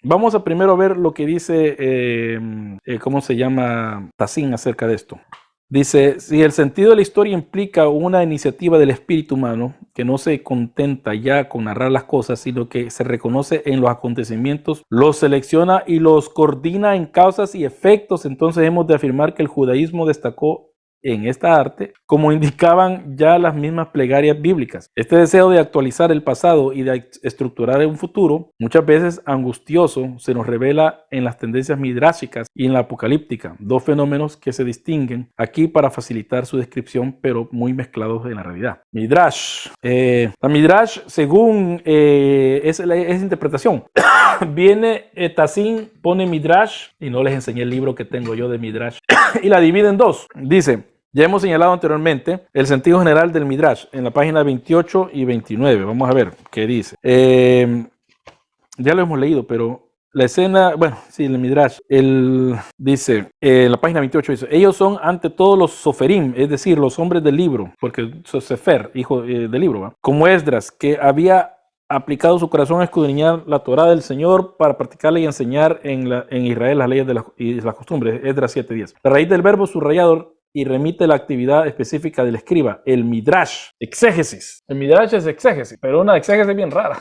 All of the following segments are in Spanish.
Vamos a primero ver lo que dice, ¿cómo se llama? Tassin acerca de esto. Dice, si el sentido de la historia implica una iniciativa del espíritu humano que no se contenta ya con narrar las cosas, sino que se reconoce en los acontecimientos, los selecciona y los coordina en causas y efectos, entonces hemos de afirmar que el judaísmo destacó en esta arte, como indicaban ya las mismas plegarias bíblicas. Este deseo de actualizar el pasado y de estructurar un futuro, muchas veces angustioso, se nos revela en las tendencias midrashicas y en la apocalíptica, dos fenómenos que se distinguen aquí para facilitar su descripción, pero muy mezclados en la realidad. Midrash. La Midrash, según es interpretación, viene Tassin, pone Midrash, y no les enseñé el libro que tengo yo de Midrash, y la divide en dos. Dice, ya hemos señalado anteriormente el sentido general del Midrash en la página 28 y 29. Vamos a ver qué dice. Ya lo hemos leído, pero la escena, bueno, sí, el Midrash, dice, en la página 28 dice, ellos son ante todo los soferim, es decir, los hombres del libro, porque Sefer, hijo del libro, ¿va? Como Esdras, que había aplicado su corazón a escudriñar la Torá del Señor para practicarla y enseñar en Israel las leyes y las costumbres, Esdras 7:10. La raíz del verbo subrayado y remite la actividad específica del escriba, el Midrash, exégesis. El Midrash es exégesis, pero una exégesis bien rara.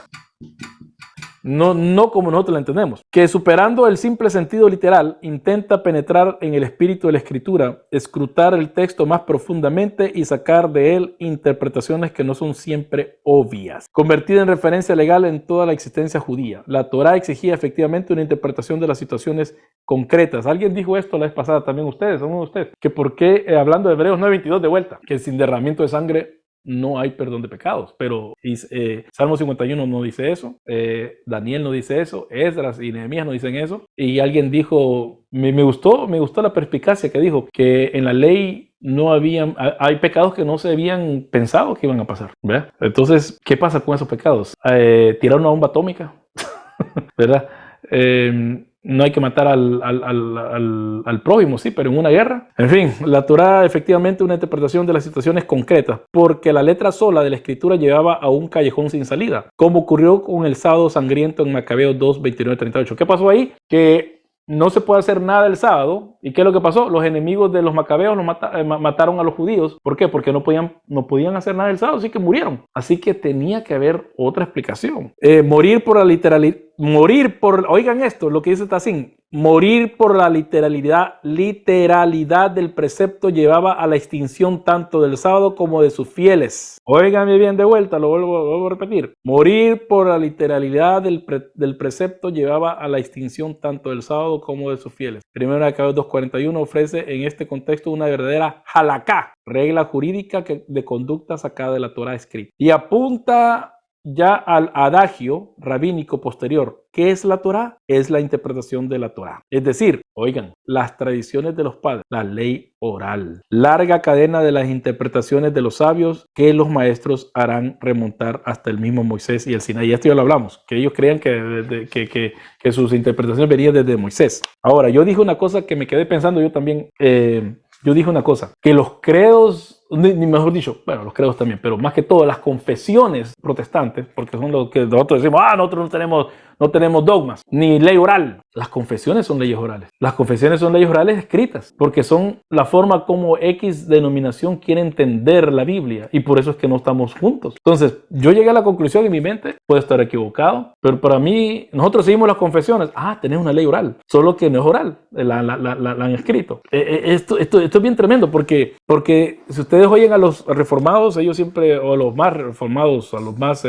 No como nosotros la entendemos, que superando el simple sentido literal, intenta penetrar en el espíritu de la escritura, escrutar el texto más profundamente y sacar de él interpretaciones que no son siempre obvias. Convertida en referencia legal en toda la existencia judía, la Torá exigía efectivamente una interpretación de las situaciones concretas. Alguien dijo esto la vez pasada, también ustedes, uno de ustedes, que por qué, hablando de Hebreos 9:22 de vuelta, que sin derramamiento de sangre no hay perdón de pecados, pero Salmo 51 no dice eso, Daniel no dice eso, Esdras y Nehemías no dicen eso, y alguien dijo, me gustó la perspicacia que dijo, que en la ley no hay pecados que no se habían pensado que iban a pasar, ¿verdad? Entonces, ¿qué pasa con esos pecados? ¿Tirar una bomba atómica? ¿Verdad? No hay que matar al prójimo, sí, pero en una guerra. En fin, la Torá efectivamente una interpretación de las situaciones concretas, porque la letra sola de la escritura llevaba a un callejón sin salida, como ocurrió con el sábado sangriento en Macabeos 2, 29-38. ¿Qué pasó ahí? Que no se puede hacer nada el sábado. ¿Y qué es lo que pasó? Los enemigos de los macabeos mataron a los judíos. ¿Por qué? Porque no podían hacer nada el sábado, así que murieron. Así que tenía que haber otra explicación. Morir por la literalidad. Oigan esto, lo que dice Tassin, morir por la literalidad del precepto llevaba a la extinción tanto del sábado como de sus fieles. Óiganme bien de vuelta, lo vuelvo a repetir. Morir por la literalidad del precepto llevaba a la extinción tanto del sábado como de sus fieles. Primero Macabeos 2:41 ofrece en este contexto una verdadera halaká, regla jurídica de conducta sacada de la Torá escrita. Y apunta ya al adagio rabínico posterior. ¿Qué es la Torá? Es la interpretación de la Torá. Es decir, oigan, las tradiciones de los padres, la ley oral, larga cadena de las interpretaciones de los sabios que los maestros harán remontar hasta el mismo Moisés y el Sinaí. Y esto ya lo hablamos, que ellos creían que sus interpretaciones venían desde Moisés. Ahora, yo dije una cosa que me quedé pensando yo también. Yo dije una cosa, que los credos, ni mejor dicho, bueno, los credos también, pero más que todo las confesiones protestantes, porque son los que nosotros decimos, nosotros no tenemos dogmas, ni ley oral. Las confesiones son leyes orales. Las confesiones son leyes orales escritas, porque son la forma como X denominación quiere entender la Biblia, y por eso es que no estamos juntos. Entonces, yo llegué a la conclusión en mi mente, puedo estar equivocado, pero para mí, nosotros seguimos las confesiones. Tenés una ley oral, solo que no es oral, la han escrito. Esto es bien tremendo, porque si ustedes oyen a los reformados, ellos siempre, o a los más reformados, a los más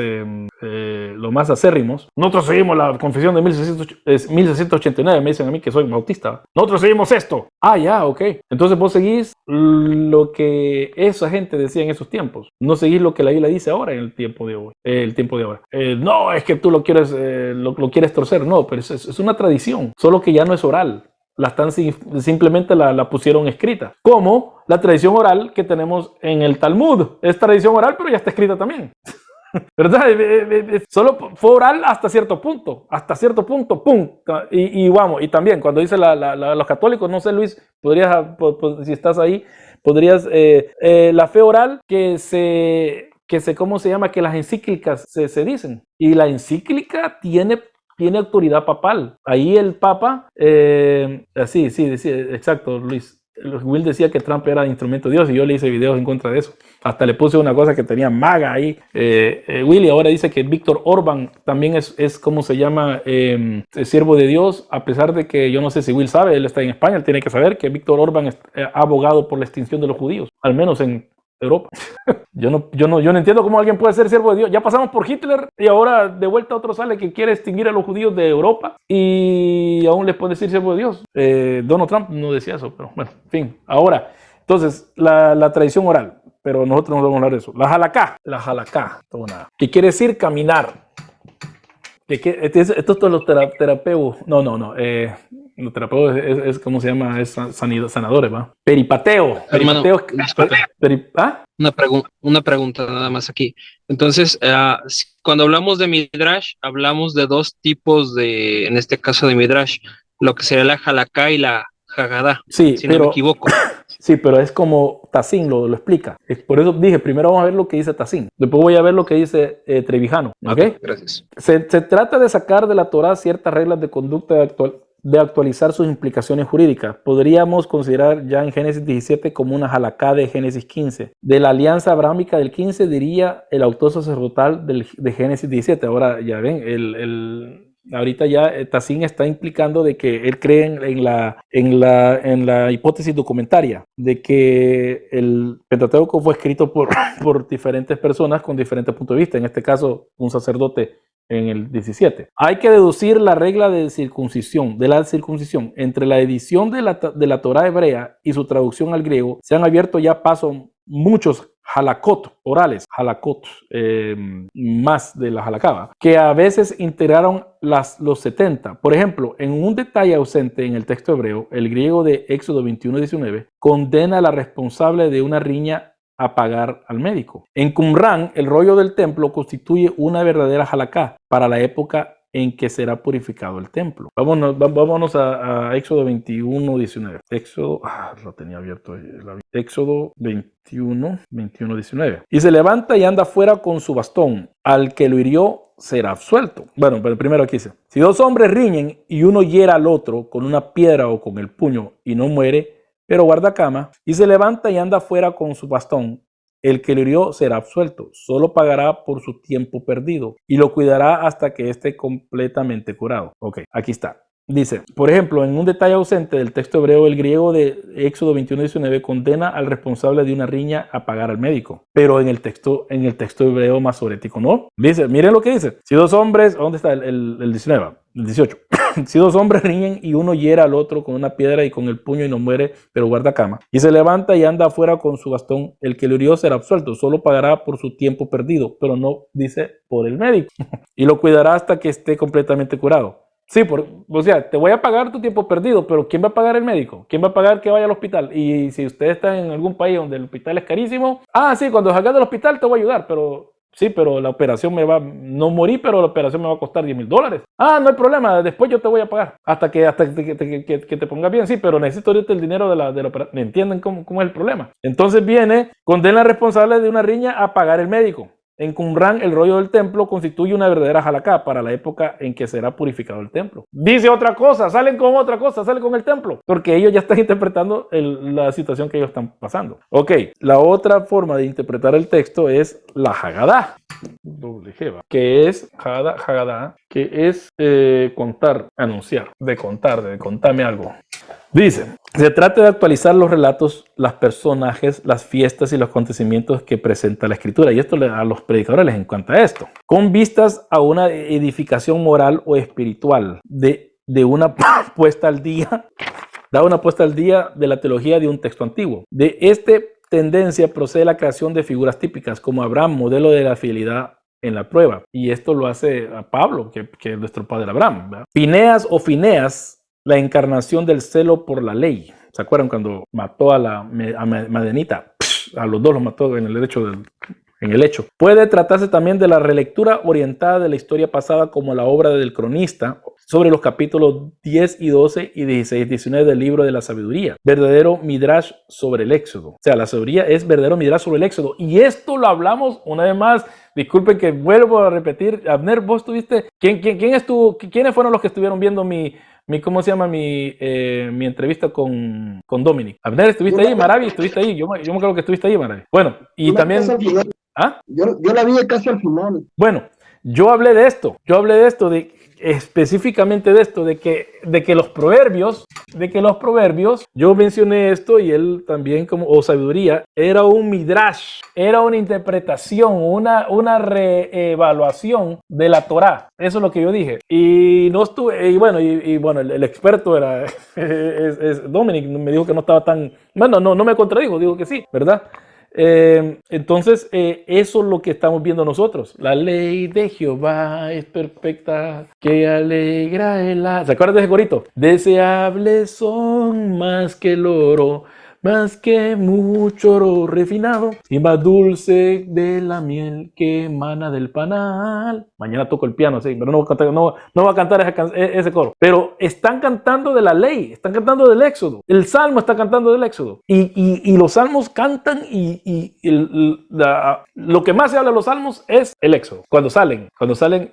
acérrimos, nosotros seguimos la confesión de 1689, me dicen a mí que soy bautista. Nosotros seguimos esto. Ok. Entonces vos seguís lo que esa gente decía en esos tiempos. No seguís lo que la Biblia dice ahora en el tiempo de hoy. No, es que tú lo quieres torcer. No, pero es una tradición, solo que ya no es oral. Simplemente la pusieron escrita, como la tradición oral que tenemos en el Talmud. Es tradición oral, pero ya está escrita también. ¿Verdad? Solo fue oral hasta cierto punto, ¡pum! Y vamos, y también cuando dice los católicos, no sé, Luis, si estás ahí, podrías, la fe oral ¿cómo se llama? Que las encíclicas se dicen, y la encíclica tiene tiene autoridad papal. Ahí el Papa, sí, exacto, Luis. Will decía que Trump era instrumento de Dios y yo le hice videos en contra de eso. Hasta le puse una cosa que tenía maga ahí. Will, y ahora dice que Víctor Orbán también es ¿cómo se llama? Siervo de Dios, a pesar de que yo no sé si Will sabe, él está en España, él tiene que saber que Víctor Orbán ha abogado por la extinción de los judíos, al menos en Europa. Yo no entiendo cómo alguien puede ser siervo de Dios. Ya pasamos por Hitler y ahora de vuelta otro sale que quiere extinguir a los judíos de Europa y aún les puede decir siervo de Dios. Donald Trump no decía eso, pero bueno, en fin. Ahora, entonces, la tradición oral, pero nosotros no vamos a hablar de eso. La halakha, que quiere decir caminar. Esto es los terapeutas. Los terapeutas es ¿cómo se llama? Es sanadores, ¿va? Peripateo. Hermano, ¿Ah? Una pregunta nada más aquí. Entonces, cuando hablamos de Midrash, hablamos de dos tipos en este caso de Midrash, lo que sería la halakha y la Haggadah, sí, si no me equivoco. Sí, pero es como Tassin lo explica. Por eso dije, primero vamos a ver lo que dice Tassin. Después voy a ver lo que dice Trevijano. ¿Okay? Gracias. Se trata de sacar de la Torá ciertas reglas de conducta de actualizar sus implicaciones jurídicas. Podríamos considerar ya en Génesis 17 como una halakha de Génesis 15. De la alianza abrámica del 15 diría el autor sacerdotal de Génesis 17. Ahora ya ven, ahorita ya Tassin está implicando de que él cree en la hipótesis documentaria de que el Pentateuco fue escrito por diferentes personas con diferentes puntos de vista. En este caso, un sacerdote en el 17. Hay que deducir la regla de la circuncisión. Entre la edición de la Torá hebrea y su traducción al griego, se han abierto ya paso muchos halakot orales, más de la halakha, que a veces integraron los 70. Por ejemplo, en un detalle ausente en el texto hebreo, el griego de Éxodo 21:19 condena a la responsable de una riña a pagar al médico. En Qumran, el rollo del templo constituye una verdadera halakha para la época en que será purificado el templo. Vámonos a Éxodo 21:19. Lo tenía abierto ahí. Éxodo 21:19. Y se levanta y anda fuera con su bastón. Al que lo hirió será absuelto. Bueno, pero primero aquí dice, si dos hombres riñen y uno hiera al otro con una piedra o con el puño y no muere, pero guarda cama, y se levanta y anda fuera con su bastón, el que lo hirió será absuelto, solo pagará por su tiempo perdido y lo cuidará hasta que esté completamente curado. Ok, aquí está. Dice, por ejemplo, en un detalle ausente del texto hebreo, el griego de Éxodo 21:19 condena al responsable de una riña a pagar al médico, pero en el texto hebreo masorético no. Dice, miren lo que dice, si dos hombres, ¿dónde está el 19? El 18. Si dos hombres riñen y uno hiera al otro con una piedra y con el puño y no muere, pero guarda cama, y se levanta y anda afuera con su bastón, el que lo hirió será absuelto, solo pagará por su tiempo perdido, pero no dice por el médico, y lo cuidará hasta que esté completamente curado. Sí, o sea, te voy a pagar tu tiempo perdido, pero ¿quién va a pagar el médico? ¿Quién va a pagar que vaya al hospital? Y si usted está en algún país donde el hospital es carísimo, sí, cuando salgas del hospital te voy a ayudar, pero sí, pero la operación no morí, pero la operación me va a costar $10,000. No hay problema, después yo te voy a pagar hasta que te pongas bien. Sí, pero necesito ahorita el dinero de la operación. ¿Me entienden cómo es el problema? Entonces condena al responsable de una riña a pagar el médico. En Qumran, el rollo del templo constituye una verdadera halakha para la época en que será purificado el templo. Dice otra cosa, salen con el templo, porque ellos ya están interpretando la situación que ellos están pasando. Ok, la otra forma de interpretar el texto es la Haggadah, que es Haggadah, que es contar, anunciar, de contarme algo. Dice, se trata de actualizar los relatos, los personajes, las fiestas y los acontecimientos que presenta la escritura. Y esto a los predicadores les encanta esto. Con vistas a una edificación moral o espiritual de una puesta al día, da una puesta al día de la teología de un texto antiguo. De esta tendencia procede la creación de figuras típicas como Abraham, modelo de la fidelidad en la prueba. Y esto lo hace a Pablo, que es nuestro padre Abraham, ¿verdad? Fineas, la encarnación del celo por la ley. ¿Se acuerdan cuando mató a Madianita? A los dos los mató en el hecho. Puede tratarse también de la relectura orientada de la historia pasada como la obra del cronista sobre los capítulos 10 y 12 y 16 y 19 del libro de la sabiduría. Verdadero midrash sobre el Éxodo. O sea, la sabiduría es verdadero midrash sobre el Éxodo. Y esto lo hablamos una vez más. Disculpen que vuelvo a repetir. Abner, vos tuviste... ¿Quién estuvo? ¿Quiénes fueron los que estuvieron viendo ¿cómo se llama? Mi entrevista con Dominic. Abner, ¿estuviste ahí? Maravi, ¿estuviste ahí? Yo me acuerdo que estuviste ahí, Maravi. Bueno, y también... ¿Ah? Yo la vi casi al final. Bueno, yo hablé de esto, específicamente de esto, de que los proverbios, yo mencioné esto y él también o sabiduría, era un midrash, era una interpretación, una reevaluación de la Torá. Eso es lo que yo dije. Y no estuve, y bueno, el experto era Dominic, me dijo que no estaba tan, bueno, no me contradijo, digo que sí, ¿verdad? Entonces, eso es lo que estamos viendo nosotros. La ley de Jehová es perfecta, que alegra el alma. ¿Se acuerdan de ese corito? Deseables son más que el oro, más que mucho oro refinado, y más dulce de la miel que emana del panal. Mañana toco el piano, sí, pero no voy a cantar ese coro. Pero están cantando de la ley, están cantando del Éxodo. El Salmo está cantando del Éxodo. Y los Salmos cantan lo que más se habla de los Salmos es el Éxodo. Cuando salen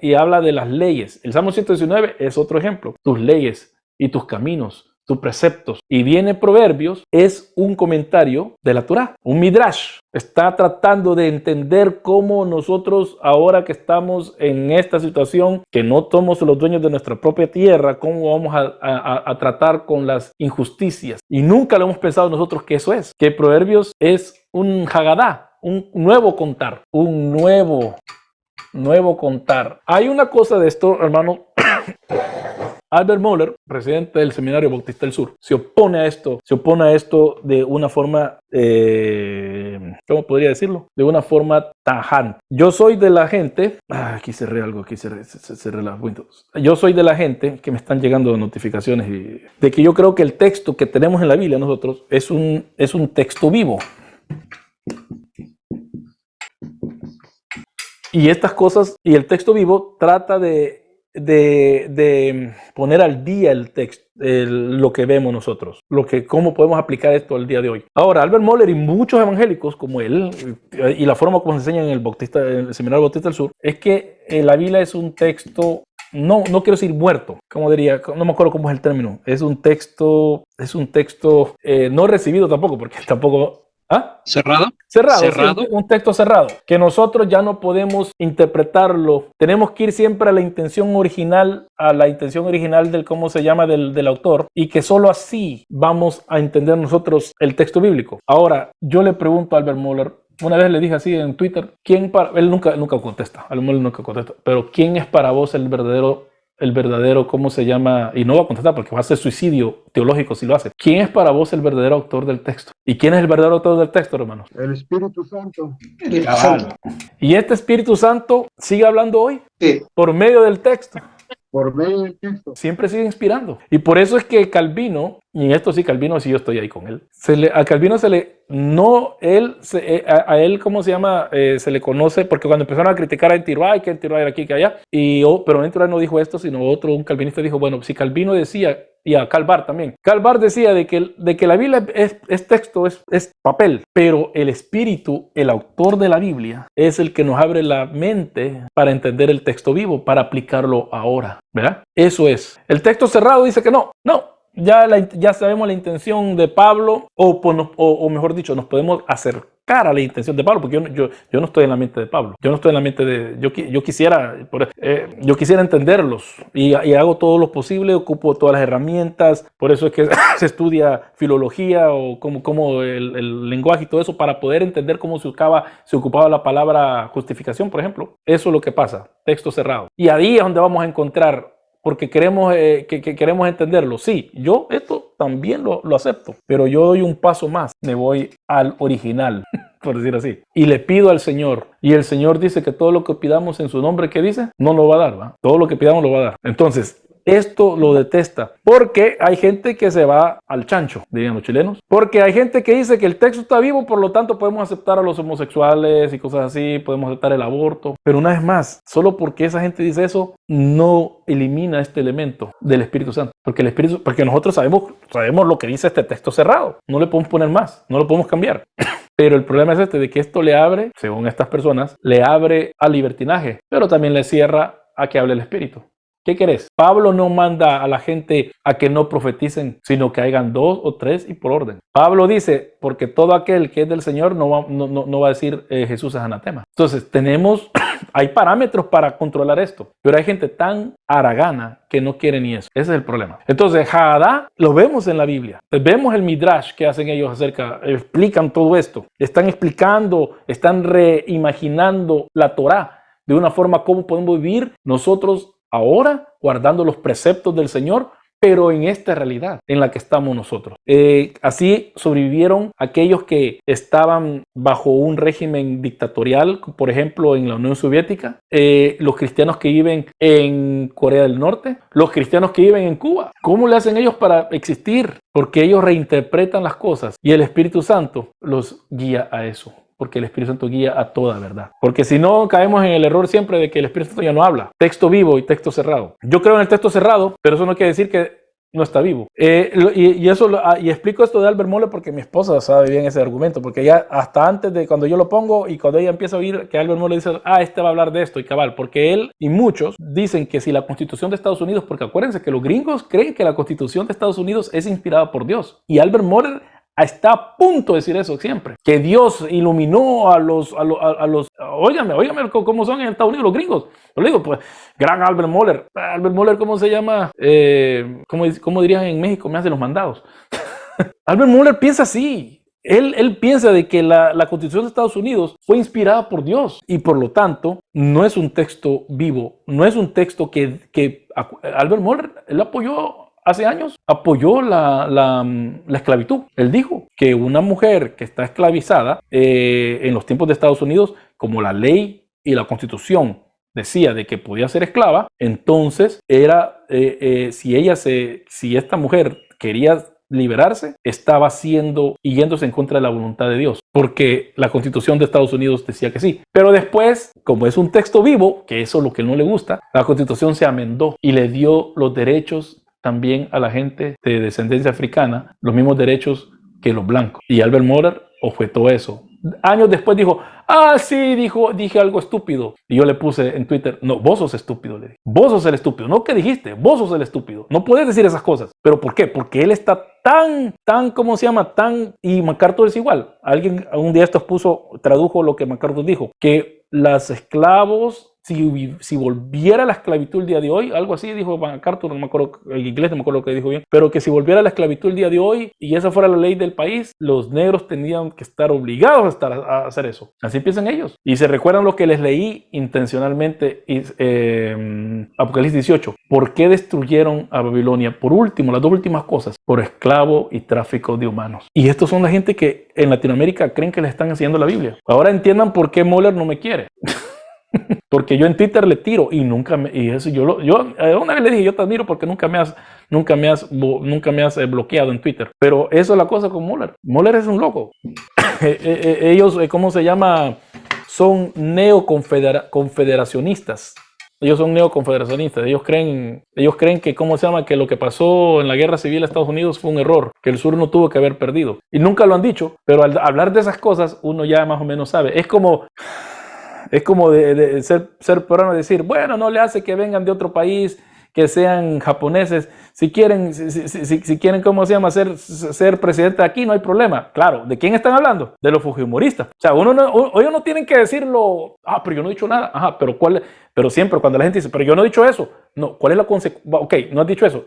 y habla de las leyes. El Salmo 119 es otro ejemplo. Tus leyes y tus caminos, tus preceptos. Y viene Proverbios, es un comentario de la Torá, un midrash. Está tratando de entender cómo nosotros, ahora que estamos en esta situación, que no somos los dueños de nuestra propia tierra, cómo vamos a tratar con las injusticias. Y nunca lo hemos pensado nosotros que eso es, que Proverbios es un Hagadá, un nuevo contar, un nuevo contar. Hay una cosa de esto, hermano. Albert Mohler, presidente del Seminario Bautista del Sur, se opone a esto de una forma, ¿cómo podría decirlo? De una forma tajante. Yo soy de la gente, aquí cerré algo, cerré las Windows. Yo soy de la gente que me están llegando notificaciones de que yo creo que el texto que tenemos en la Biblia nosotros es un texto vivo. Y estas cosas, y el texto vivo trata de poner al día el texto, lo que vemos nosotros, cómo podemos aplicar esto al día de hoy. Ahora, Albert Mohler y muchos evangélicos como él, y la forma como se enseña en el Seminario Bautista del Sur, es que la Biblia es un texto, no quiero decir muerto, como diría, no me acuerdo cómo es el término, es un texto no recibido tampoco, porque tampoco... ¿Ah? ¿Cerrado? Sí, un texto cerrado, que nosotros ya no podemos interpretarlo. Tenemos que ir siempre a la intención original del cómo se llama del autor, y que solo así vamos a entender nosotros el texto bíblico. Ahora, yo le pregunto a Albert Mohler, una vez le dije así en Twitter, él nunca contesta, Albert Mohler nunca contesta, pero ¿quién es para vos el verdadero, ¿cómo se llama? Y no va a contestar porque va a ser suicidio teológico si lo hace. ¿Quién es para vos el verdadero autor del texto? ¿Y quién es el verdadero autor del texto, hermanos? El Espíritu Santo. ¿Y este Espíritu Santo sigue hablando hoy? Sí. Por medio del texto. Por medio del texto. Siempre sigue inspirando. Y por eso es que Calvino, y en esto sí, Calvino, sí yo estoy ahí con él. A Calvino a él, ¿cómo se llama? Se le conoce, porque cuando empezaron a criticar a Entirvay, que Entirvay era aquí, que allá, pero Entirvay no dijo esto, sino un calvinista dijo, bueno, si Calvino decía, y a Calvar también. Calvar decía de que la Biblia es texto, es papel, pero el Espíritu, el autor de la Biblia, es el que nos abre la mente para entender el texto vivo, para aplicarlo ahora, ¿verdad? Eso es. El texto cerrado dice que no. Ya sabemos la intención de Pablo, o mejor dicho, nos podemos acercar a la intención de Pablo, porque yo no estoy en la mente de Pablo. Yo no estoy en la mente de... Yo quisiera entenderlos y hago todo lo posible, ocupo todas las herramientas. Por eso es que se estudia filología o como el lenguaje y todo eso, para poder entender cómo se ocupaba la palabra justificación, por ejemplo. Eso es lo que pasa, texto cerrado. Y ahí es donde vamos a encontrar, porque queremos entenderlo. Sí, yo esto también lo acepto, pero yo doy un paso más, me voy al original, por decir así, y le pido al Señor, y el Señor dice que todo lo que pidamos en su nombre, ¿qué dice? No lo va a dar, ¿va? Todo lo que pidamos lo va a dar. Entonces, esto lo detesta, porque hay gente que se va al chancho, dirían los chilenos, porque hay gente que dice que el texto está vivo, por lo tanto podemos aceptar a los homosexuales y cosas así, podemos aceptar el aborto, pero una vez más, solo porque esa gente dice eso, no elimina este elemento del Espíritu Santo, porque nosotros sabemos lo que dice este texto cerrado, no le podemos poner más, no lo podemos cambiar. Pero el problema es de que esto le abre, según estas personas, le abre al libertinaje, pero también le cierra a que hable el Espíritu. ¿Qué querés? Pablo no manda a la gente a que no profeticen, sino que hagan 2 o 3 y por orden. Pablo dice, porque todo aquel que es del Señor no va a decir Jesús es anatema. Entonces hay parámetros para controlar esto, pero hay gente tan haragana que no quiere ni eso. Ese es el problema. Entonces, Hadá lo vemos en la Biblia. Vemos el Midrash que hacen ellos explican todo esto. Están explicando, están reimaginando la Torá de una forma como podemos vivir nosotros ahora, guardando los preceptos del Señor, pero en esta realidad en la que estamos nosotros. Así sobrevivieron aquellos que estaban bajo un régimen dictatorial, por ejemplo, en la Unión Soviética, los cristianos que viven en Corea del Norte, los cristianos que viven en Cuba. ¿Cómo le hacen ellos para existir? Porque ellos reinterpretan las cosas y el Espíritu Santo los guía a eso. Porque el Espíritu Santo guía a toda verdad. Porque si no, caemos en el error siempre de que el Espíritu Santo ya no habla. Texto vivo y texto cerrado. Yo creo en el texto cerrado, pero eso no quiere decir que no está vivo. Y explico esto de Albert Mohler porque mi esposa sabe bien ese argumento. Porque ella, hasta antes de cuando yo lo pongo y cuando ella empieza a oír que Albert Mohler dice, este va a hablar de esto y cabal. Porque él y muchos dicen que si la Constitución de Estados Unidos, porque acuérdense que los gringos creen que la Constitución de Estados Unidos es inspirada por Dios. Y Albert Mohler está a punto de decir eso siempre, que Dios iluminó a los óigame cómo son en Estados Unidos los gringos. Yo le digo, pues, gran Albert Mohler, ¿cómo se llama? ¿Cómo dirían en México? Me hace los mandados. Albert Mohler piensa así. Él piensa de que la Constitución de Estados Unidos fue inspirada por Dios y por lo tanto no es un texto vivo, no es un texto que Albert Mohler, él apoyó. Hace años apoyó la esclavitud. Él dijo que una mujer que está esclavizada en los tiempos de Estados Unidos, como la ley y la Constitución decía de que podía ser esclava, entonces era si esta mujer quería liberarse, estaba haciendo y yéndose en contra de la voluntad de Dios, porque la Constitución de Estados Unidos decía que sí. Pero después, como es un texto vivo, que eso es lo que no le gusta, la Constitución se amendó y le dio los derechos también a la gente de descendencia africana, los mismos derechos que los blancos. Y Albert Mohler objetó eso. Años después dijo, sí, dije algo estúpido. Y yo le puse en Twitter, no, vos sos estúpido, le dije. Vos sos el estúpido. No, ¿qué dijiste? Vos sos el estúpido. No puedes decir esas cosas. ¿Pero por qué? Porque él está tan, ¿cómo se llama? Y MacArthur es igual. Alguien un día tradujo lo que MacArthur dijo, que los esclavos, si volviera la esclavitud el día de hoy, algo así dijo MacArthur, no me acuerdo, el inglés no me acuerdo lo que dijo bien, pero que si volviera la esclavitud el día de hoy y esa fuera la ley del país, los negros tendrían que estar obligados a hacer eso. Así piensan ellos. Y se recuerdan lo que les leí intencionalmente, Apocalipsis 18. ¿Por qué destruyeron a Babilonia? Por último, las 2 últimas cosas, por esclavo y tráfico de humanos. Y estos son la gente que en Latinoamérica creen que les están enseñando la Biblia. Ahora entiendan por qué Mohler no me quiere. Porque yo en Twitter le tiro y nunca me... Y eso yo una vez le dije, yo te admiro porque nunca me has bloqueado en Twitter. Pero eso es la cosa con Mohler. Mohler es un loco. Ellos, ¿cómo se llama? Son neoconfederacionistas. Ellos son neoconfederacionistas. Ellos creen que, ¿cómo se llama? Que lo que pasó en la guerra civil de Estados Unidos fue un error, que el sur no tuvo que haber perdido. Y nunca lo han dicho, pero al hablar de esas cosas, uno ya más o menos sabe. Es como de ser peruano y decir, bueno, no le hace que vengan de otro país, que sean japoneses. Si quieren, ¿cómo se llama? Ser presidente aquí, no hay problema. Claro, ¿de quién están hablando? De los fujimoristas. O sea, ellos no tienen que decirlo, pero yo no he dicho nada. Pero siempre cuando la gente dice, pero yo no he dicho eso. No, ¿cuál es la consecuencia? Ok, no has dicho eso.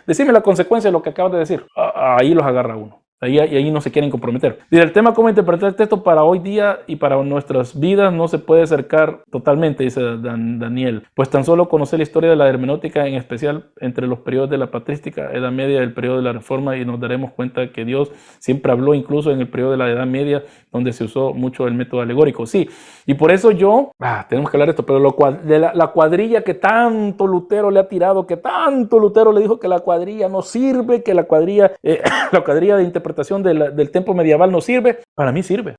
Decime la consecuencia de lo que acabas de decir. Ahí los agarra uno. Ahí no se quieren comprometer. Dice, el tema cómo interpretar el texto para hoy día y para nuestras vidas no se puede acercar totalmente, dice Daniel. Pues tan solo conocer la historia de la hermenéutica, en especial entre los periodos de la patrística, Edad Media y el periodo de la Reforma, y nos daremos cuenta que Dios siempre habló incluso en el periodo de la Edad Media, donde se usó mucho el método alegórico. Sí, y por eso tenemos que hablar de esto, pero la cuadrilla que tanto Lutero le ha tirado, que tanto Lutero le dijo que la cuadrilla no sirve, que la cuadrilla de interpretación del tiempo medieval no sirve. Para mí sirve.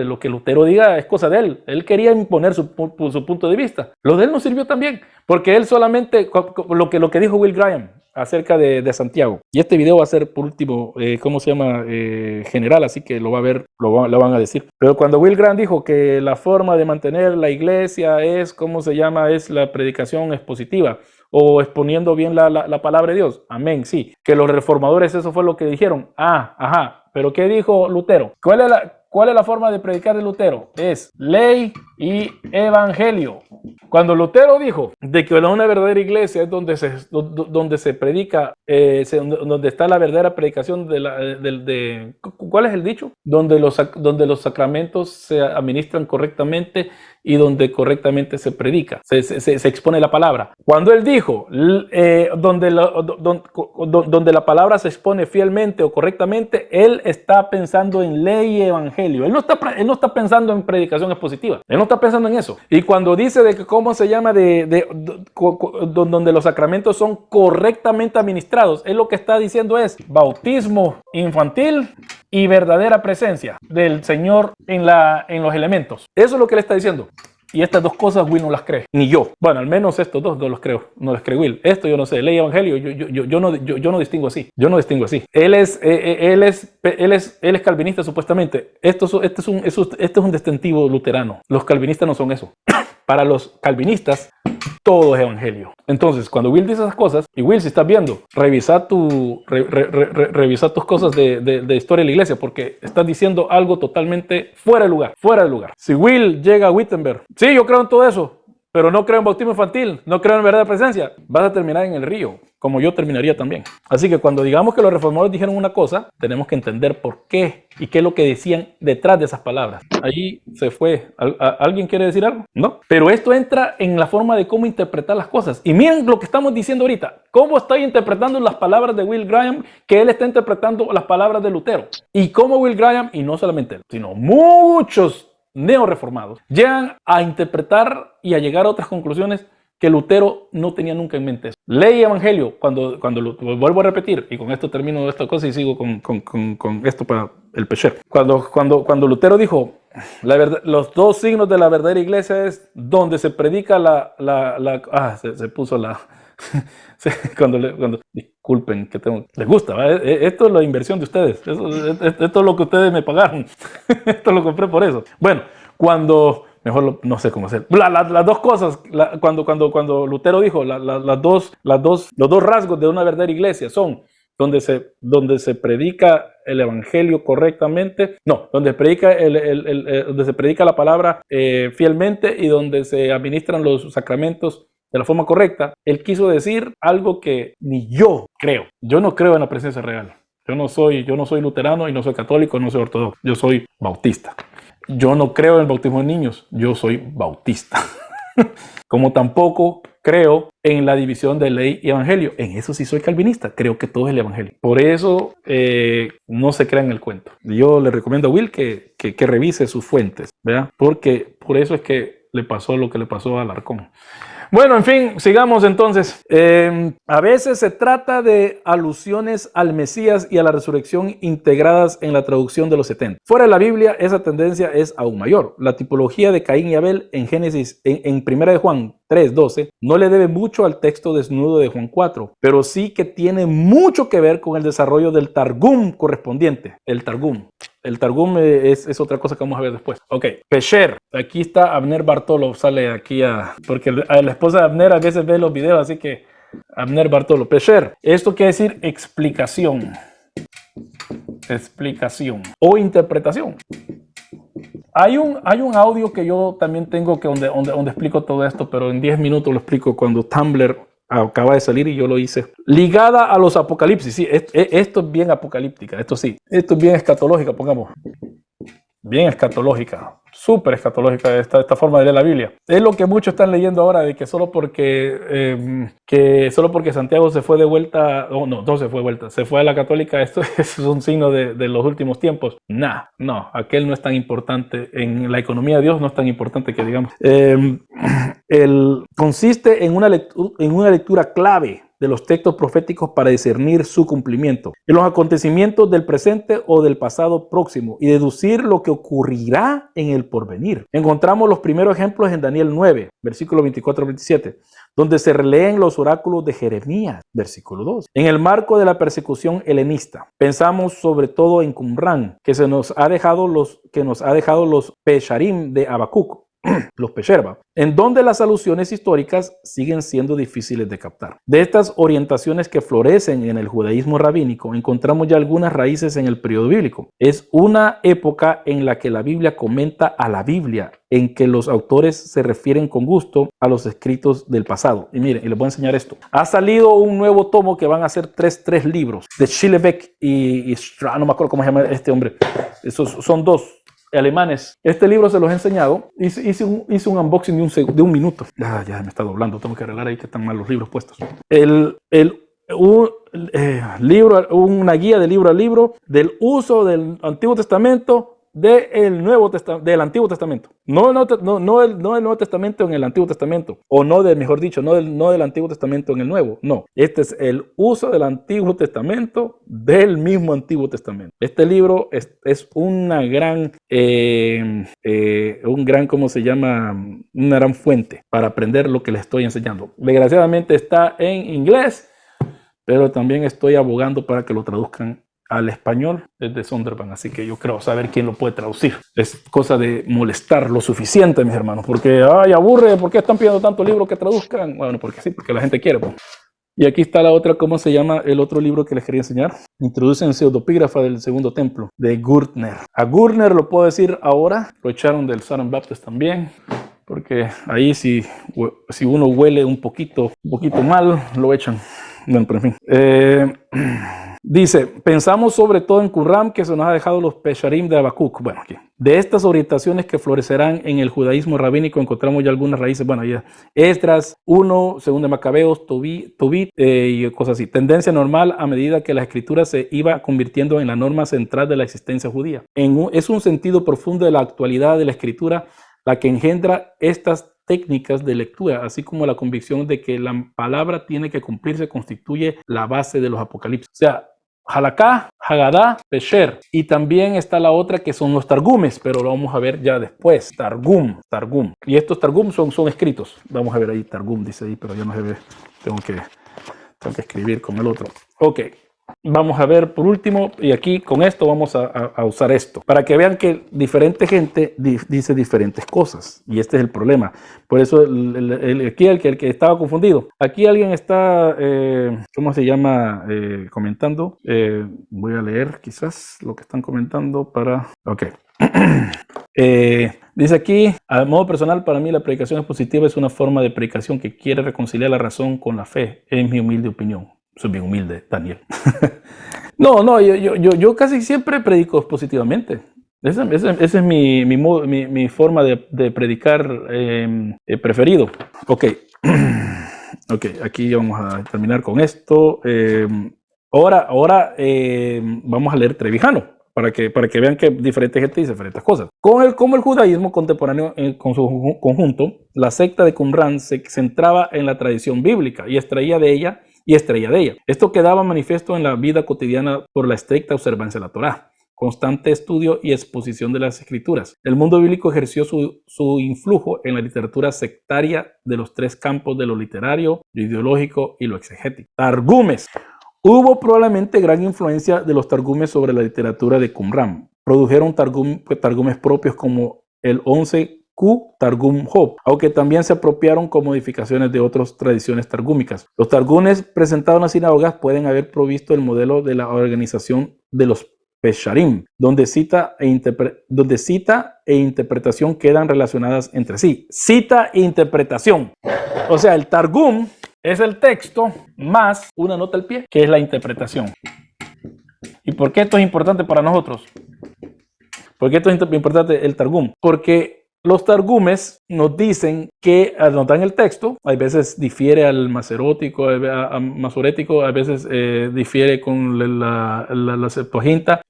Lo que Lutero diga es cosa de él. Él quería imponer su punto de vista. Lo de él no sirvió también, porque él solamente, lo que dijo Will Graham acerca de Santiago. Y este video va a ser, por último, general, así que lo va a ver, lo van a decir. Pero cuando Will Graham dijo que la forma de mantener la iglesia es la predicación expositiva, o exponiendo bien la palabra de Dios. Amén, sí. Que los reformadores, eso fue lo que dijeron. Pero ¿qué dijo Lutero? ¿Cuál es la forma de predicar de Lutero? Es ley y evangelio. Cuando Lutero dijo de que una verdadera iglesia es donde se predica, donde está la verdadera predicación ¿cuál es el dicho? Donde los sacramentos se administran correctamente y donde correctamente se predica, se expone la palabra. Cuando él dijo donde la palabra se expone fielmente o correctamente, él está pensando en ley y evangelio. Él no está pensando en predicación expositiva. Él no está pensando en eso. Y cuando dice de que cómo se llama donde los sacramentos son correctamente administrados, él lo que está diciendo es bautismo infantil y verdadera presencia del Señor en los elementos. Eso es lo que él está diciendo. Y estas dos cosas Will no las cree, ni yo. Bueno, al menos estos dos no los creo, no las cree Will. Esto yo no sé, ley y evangelio, yo no distingo así. Yo no distingo así. Él es calvinista supuestamente. Esto es un distintivo luterano. Los calvinistas no son eso. Para los calvinistas, todo es evangelio. Entonces, cuando Will dice esas cosas, y Will, si estás viendo, revisa tus cosas de historia de la iglesia, porque estás diciendo algo totalmente fuera de lugar. Si Will llega a Wittenberg, sí, yo creo en todo eso, pero no creo en bautismo infantil, no creo en verdadera presencia, vas a terminar en el río, como yo terminaría también. Así que cuando digamos que los reformadores dijeron una cosa, tenemos que entender por qué y qué es lo que decían detrás de esas palabras. Ahí se fue. ¿Alguien quiere decir algo? No. Pero esto entra en la forma de cómo interpretar las cosas. Y miren lo que estamos diciendo ahorita. Cómo está interpretando las palabras de Will Graham, que él está interpretando las palabras de Lutero. Y cómo Will Graham, y no solamente él, sino muchos neoreformados, llegan a interpretar y a llegar a otras conclusiones que Lutero no tenía nunca en mente. Ley y evangelio, cuando vuelvo a repetir, y con esto termino esta cosa y sigo con esto para el Pesher. Cuando Lutero dijo, la verdad, los dos signos de la verdadera iglesia es donde se predica se puso la... disculpen que les gusta, ¿verdad? Esto es la inversión de ustedes, esto es lo que ustedes me pagaron. Esto lo compré por eso. Bueno, no sé cómo hacer. Las dos cosas, cuando Lutero dijo, los dos rasgos de una verdadera iglesia son donde se predica el evangelio correctamente, donde se predica la palabra fielmente y donde se administran los sacramentos de la forma correcta. Él quiso decir algo que ni yo creo. Yo no creo en la presencia real. Yo no soy luterano y no soy católico, no soy ortodoxo. Yo soy bautista. Yo no creo en el bautismo de niños. Yo soy bautista. Como tampoco creo en la división de ley y evangelio. En eso sí soy calvinista. Creo que todo es el evangelio. Por eso no se crea en el cuento. Yo le recomiendo a Will que revise sus fuentes, ¿verdad? Porque por eso es que le pasó lo que le pasó a Alarcón. Bueno, en fin, sigamos entonces. A veces se trata de alusiones al Mesías y a la resurrección integradas en la traducción de los 70. Fuera de la Biblia, esa tendencia es aún mayor. La tipología de Caín y Abel en Génesis, en 1 de Juan 3:12, no le debe mucho al texto desnudo de Juan 4, pero sí que tiene mucho que ver con el desarrollo del Targum correspondiente. El Targum es otra cosa que vamos a ver después. Ok, Pesher. Aquí está Abner Bartolo, sale aquí porque la esposa de Abner a veces ve los videos, así que Abner Bartolo. Pesher. Esto quiere decir explicación o interpretación. Hay un audio que yo también tengo donde explico todo esto, pero en 10 minutos lo explico cuando Tumblr acaba de salir y yo lo hice. Ligada a los apocalipsis. Sí, esto es bien apocalíptica. Esto sí. Esto es bien escatológica, pongamos. Bien escatológica. Súper escatológica esta forma de leer la Biblia. Es lo que muchos están leyendo ahora, de que solo porque Santiago se fue de vuelta, no se fue de vuelta, se fue a la católica, esto es un signo de los últimos tiempos. No, aquel no es tan importante, en la economía de Dios no es tan importante que digamos. Consiste en una lectura clave de los textos proféticos para discernir su cumplimiento en los acontecimientos del presente o del pasado próximo y deducir lo que ocurrirá en el porvenir. Encontramos los primeros ejemplos en Daniel 9, versículos 24 al 27, donde se releen los oráculos de Jeremías, versículo 2. En el marco de la persecución helenista, pensamos sobre todo en Qumran, que nos ha dejado los Pesharim de Habacuc, los Pesherba, en donde las alusiones históricas siguen siendo difíciles de captar. De estas orientaciones que florecen en el judaísmo rabínico, encontramos ya algunas raíces en el periodo bíblico. Es una época en la que la Biblia comenta a la Biblia, en que los autores se refieren con gusto a los escritos del pasado. Y miren, y les voy a enseñar esto. Ha salido un nuevo tomo que van a ser tres libros, de Schillebeck y no me acuerdo cómo se llama este hombre. Esos son dos alemanes. Este libro se los he enseñado. Hice un unboxing de un minuto. Ya me está doblando. Tengo que arreglar ahí que están mal los libros puestos. Una guía de libro a libro del uso del Antiguo Testamento del Antiguo Testamento. No el Nuevo Testamento en el Antiguo Testamento. O mejor dicho, no del Antiguo Testamento en el Nuevo. No. Este es el uso del Antiguo Testamento del mismo Antiguo Testamento. Este libro es una gran, una gran fuente para aprender lo que les estoy enseñando. Desgraciadamente está en inglés, pero también estoy abogando para que lo traduzcan al español desde Sonderban, así que yo creo saber quién lo puede traducir. Es cosa de molestar lo suficiente, mis hermanos, porque aburre, ¿por qué están pidiendo tanto libro que traduzcan? Bueno, porque sí, porque la gente quiere. Pues. Y aquí está la otra, ¿cómo se llama el otro libro que les quería enseñar? Introducen pseudopígrafa del Segundo Templo, de Gürtner. A Gürtner lo puedo decir ahora, lo echaron del Southern Baptist también, porque ahí si uno huele un poquito mal, lo echan. Bueno, pero en fin. Dice, pensamos sobre todo en Qumran, que se nos ha dejado los Pesharim de Habacuc. Bueno, aquí. De estas orientaciones que florecerán en el judaísmo rabínico, encontramos ya algunas raíces. Bueno, ya Esdras 1, 2 de Macabeos, Tobit y cosas así. Tendencia normal a medida que la escritura se iba convirtiendo en la norma central de la existencia judía. Es un sentido profundo de la actualidad de la escritura la que engendra estas técnicas de lectura, así como la convicción de que la palabra tiene que cumplirse, constituye la base de los apocalipsis. O sea, Halakha, Haggadah, Pesher. Y también está la otra que son los Targumes, pero lo vamos a ver ya después. Targum. Y estos Targum son escritos. Vamos a ver ahí, Targum dice ahí, pero ya no se ve. Tengo que escribir con el otro. Ok. Vamos a ver por último, y aquí con esto vamos a usar esto, para que vean que diferente gente dice diferentes cosas, y este es el problema. Por eso aquí el que estaba confundido, aquí alguien está, ¿cómo se llama? Comentando. Voy a leer quizás lo que están comentando para... Ok. Dice aquí, a modo personal, para mí la predicación expositiva es una forma de predicación que quiere reconciliar la razón con la fe, en mi humilde opinión. Soy bien humilde, Daniel. No, yo casi siempre predico expositivamente. Esa es mi forma de predicar preferido. Ok, aquí vamos a terminar con esto. Ahora vamos a leer Trevijano, para que vean que diferente gente dice diferentes cosas. Como el judaísmo contemporáneo con su conjunto, la secta de Qumran se centraba en la tradición bíblica y extraía de ella. Esto quedaba manifiesto en la vida cotidiana por la estricta observancia de la Torá, constante estudio y exposición de las escrituras. El mundo bíblico ejerció su influjo en la literatura sectaria de los tres campos de lo literario, lo ideológico y lo exegético. Targumes. Hubo probablemente gran influencia de los targumes sobre la literatura de Qumran. Produjeron targumes propios como el 11Q Targum Job, aunque también se apropiaron con modificaciones de otras tradiciones targúmicas. Los targumes presentados en las sinagogas pueden haber provisto el modelo de la organización de los Pesharim, donde cita e interpretación quedan relacionadas entre sí. Cita e interpretación. O sea, el Targum es el texto más una nota al pie, que es la interpretación. ¿Y por qué esto es importante para nosotros? ¿Por qué esto es importante el Targum? Porque los targumes nos dicen que nos dan el texto, a veces difiere al masorético, a veces difiere con la Septuaginta,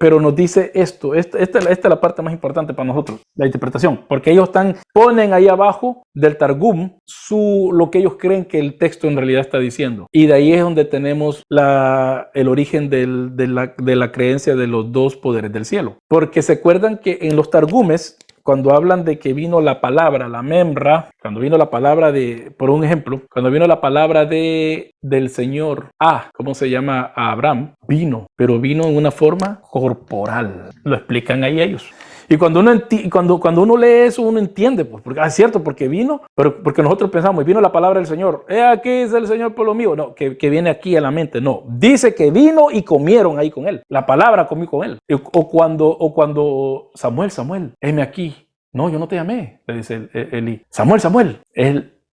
pero nos dice esto, esta es la parte más importante para nosotros, la interpretación, porque ellos ponen ahí abajo del Targum lo que ellos creen que el texto en realidad está diciendo. Y de ahí es donde tenemos el origen de la creencia de los dos poderes del cielo. Porque se acuerdan que en los targumes, cuando hablan de que vino la palabra, la memra, cuando vino la palabra por un ejemplo, cuando vino la palabra del Señor ¿cómo se llama? A Abraham, pero vino en una forma corporal. Lo explican ahí ellos. Y cuando uno lee eso, uno entiende, pues, porque es cierto, porque vino, pero porque nosotros pensamos, vino la palabra del Señor, aquí es el Señor pueblo mío, no, que viene aquí a la mente, no, dice que vino y comieron ahí con él, la palabra comió con él, o cuando Samuel, heme aquí, no, yo no te llamé, le dice Elí, Samuel,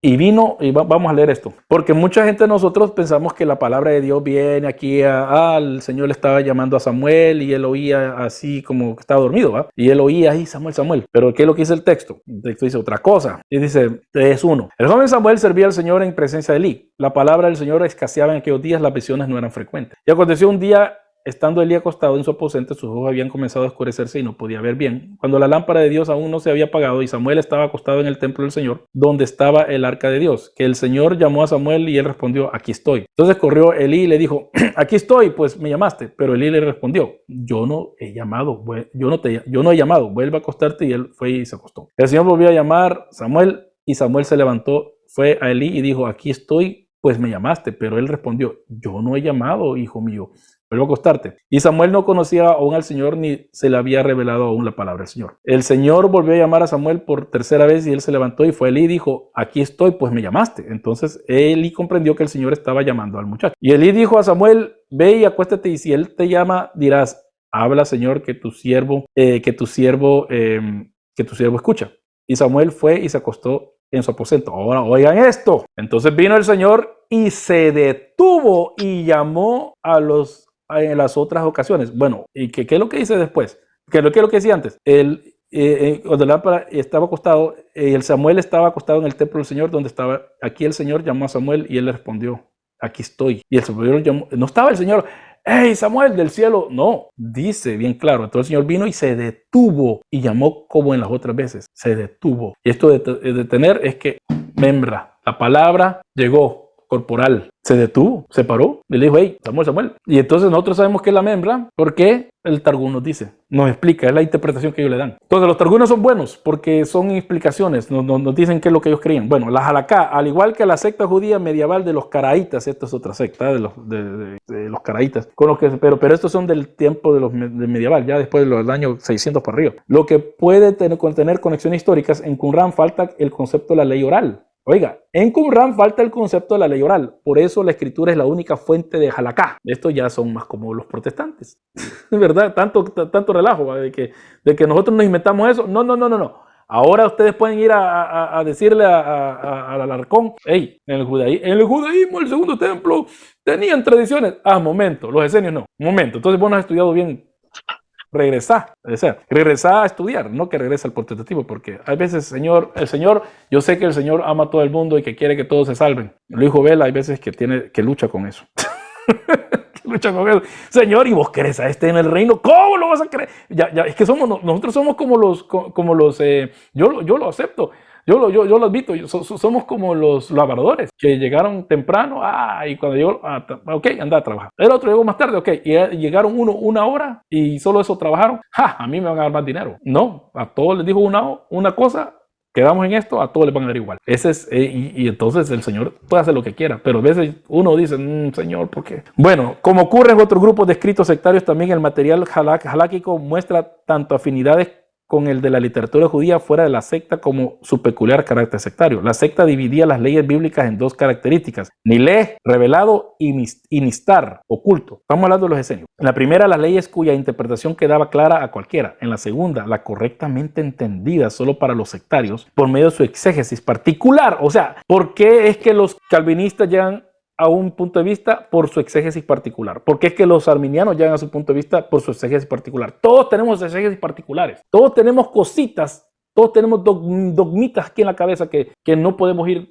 y vino, y vamos a leer esto, porque mucha gente de nosotros pensamos que la palabra de Dios viene aquí el Señor le estaba llamando a Samuel y él oía así como que estaba dormido, ¿va? Y él oía ahí, Samuel, pero ¿qué es lo que dice el texto? El texto dice otra cosa, y dice 3:1. El joven Samuel servía al Señor en presencia de Elí. La palabra del Señor escaseaba en aquellos días, las visiones no eran frecuentes. Y aconteció un día, estando Elí acostado en su aposento, sus ojos habían comenzado a oscurecerse y no podía ver bien, cuando la lámpara de Dios aún no se había apagado y Samuel estaba acostado en el templo del Señor, donde estaba el arca de Dios, que el Señor llamó a Samuel y él respondió, aquí estoy. Entonces corrió Elí y le dijo, aquí estoy, pues me llamaste. Pero Elí le respondió, yo no he llamado, vuelve a acostarte, y él fue y se acostó. El Señor volvió a llamar a Samuel y Samuel se levantó, fue a Elí y dijo, aquí estoy, pues me llamaste. Pero él respondió, yo no he llamado, hijo mío. Vuelvo a acostarte. Y Samuel no conocía aún al Señor, ni se le había revelado aún la palabra del Señor. El Señor volvió a llamar a Samuel por tercera vez y él se levantó y fue a Elí y dijo, aquí estoy, pues me llamaste. Entonces Elí comprendió que el Señor estaba llamando al muchacho. Y Elí dijo a Samuel, ve y acuéstate, y si él te llama, dirás, habla, Señor, que tu siervo escucha. Y Samuel fue y se acostó en su aposento. Ahora oigan esto. Entonces vino el Señor y se detuvo y llamó en las otras ocasiones. Bueno, ¿y qué es lo que dice después? ¿Qué es lo que decía antes? Cuando la lámpara estaba acostado, el Samuel estaba acostado en el templo del Señor, donde estaba. Aquí el Señor llamó a Samuel y él le respondió, aquí estoy. Y el Señor llamó, no estaba el Señor, hey Samuel del cielo, no, dice bien claro. Entonces el Señor vino y se detuvo y llamó como en las otras veces, se detuvo. Y esto de detener es que membra, la palabra llegó, corporal, se detuvo, se paró y le dijo, hey, Samuel. Y entonces nosotros sabemos que es la membra porque el Targum nos dice, nos explica, es la interpretación que ellos le dan. Entonces los Targumes son buenos porque son explicaciones, nos dicen qué es lo que ellos creían. Bueno, la Halaká, al igual que la secta judía medieval de los caraítas, esta es otra secta de los caraítas, pero estos son del tiempo de medieval, ya después del año 600 para arriba. Lo que puede tener conexiones históricas, en Qumran falta el concepto de la ley oral. Oiga, en Qumran falta el concepto de la ley oral, por eso la escritura es la única fuente de Halaká. Estos ya son más como los protestantes, ¿verdad? Tanto relajo, ¿va? de que nosotros nos inventamos eso. No. Ahora ustedes pueden ir a decirle al Alarcón, hey, en el judaísmo, el segundo templo, tenían tradiciones. Momento, los esenios no. Momento, entonces vos no has estudiado bien. Regresá a estudiar, no que regrese al protestativo, porque hay veces el Señor, yo sé que el Señor ama a todo el mundo y que quiere que todos se salven. El hijo Vela hay veces que lucha con eso. Señor, y vos querés a este en el reino, ¿cómo lo vas a creer? Ya, es que nosotros somos como los yo lo acepto. Yo lo admito, somos como los labradores que llegaron temprano, y cuando llegó, ok, anda a trabajar. El otro llegó más tarde, ok, y llegaron una hora y solo eso trabajaron, a mí me van a dar más dinero. No, a todos les dijo una cosa, quedamos en esto, a todos les van a dar igual. Ese es, y entonces el Señor puede hacer lo que quiera, pero a veces uno dice, Señor, ¿por qué? Bueno, como ocurre en otros grupos de escritos sectarios, también el material haláquico muestra tanto afinidades con el de la literatura judía fuera de la secta como su peculiar carácter sectario. La secta dividía las leyes bíblicas en dos características: Nileh, revelado, y Nistar, oculto. Estamos hablando de los esenios. En la primera, las leyes cuya interpretación quedaba clara a cualquiera. En la segunda, la correctamente entendida solo para los sectarios por medio de su exégesis particular. O sea, ¿por qué es que los calvinistas llegan a un punto de vista por su exégesis particular? Porque es que los arminianos llegan a su punto de vista por su exégesis particular. Todos tenemos exégesis particulares, todos tenemos cositas, todos tenemos dogmitas aquí en la cabeza que no podemos ir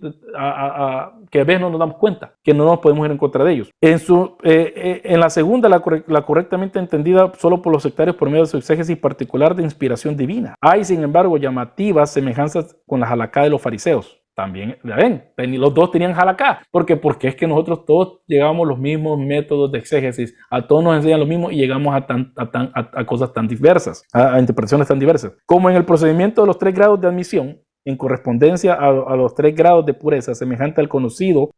que a veces no nos damos cuenta, que no nos podemos ir en contra de ellos. En la segunda, la correctamente entendida solo por los sectarios por medio de su exégesis particular de inspiración divina. Hay, sin embargo, llamativas semejanzas con la halakha de los fariseos. También, ya ven, los dos tenían halakha. Porque es que nosotros todos llegamos a los mismos métodos de exégesis, a todos nos enseñan lo mismo y llegamos a cosas tan diversas, a interpretaciones tan diversas. Como en el procedimiento de los 3 grados de admisión, en correspondencia a los 3 grados de pureza, semejante al conocido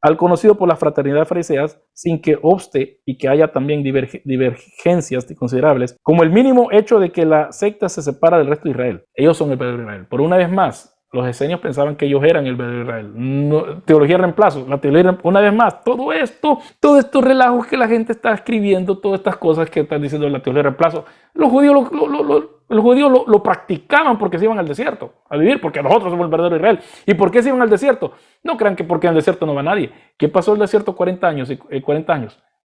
por la fraternidad fariseas, sin que obste y que haya también divergencias considerables, como el mínimo hecho de que la secta se separa del resto de Israel. Ellos son el verdadero Israel. Por una vez más, los esenios pensaban que ellos eran el verdadero Israel. No, teología de reemplazo. Una vez más, todos estos relajos que la gente está escribiendo, todas estas cosas que están diciendo la teología de reemplazo, los judíos lo practicaban porque se iban al desierto a vivir, porque nosotros somos el verdadero Israel. ¿Y por qué se iban al desierto? No crean que porque en el desierto no va nadie. ¿Qué pasó en el desierto 40 años?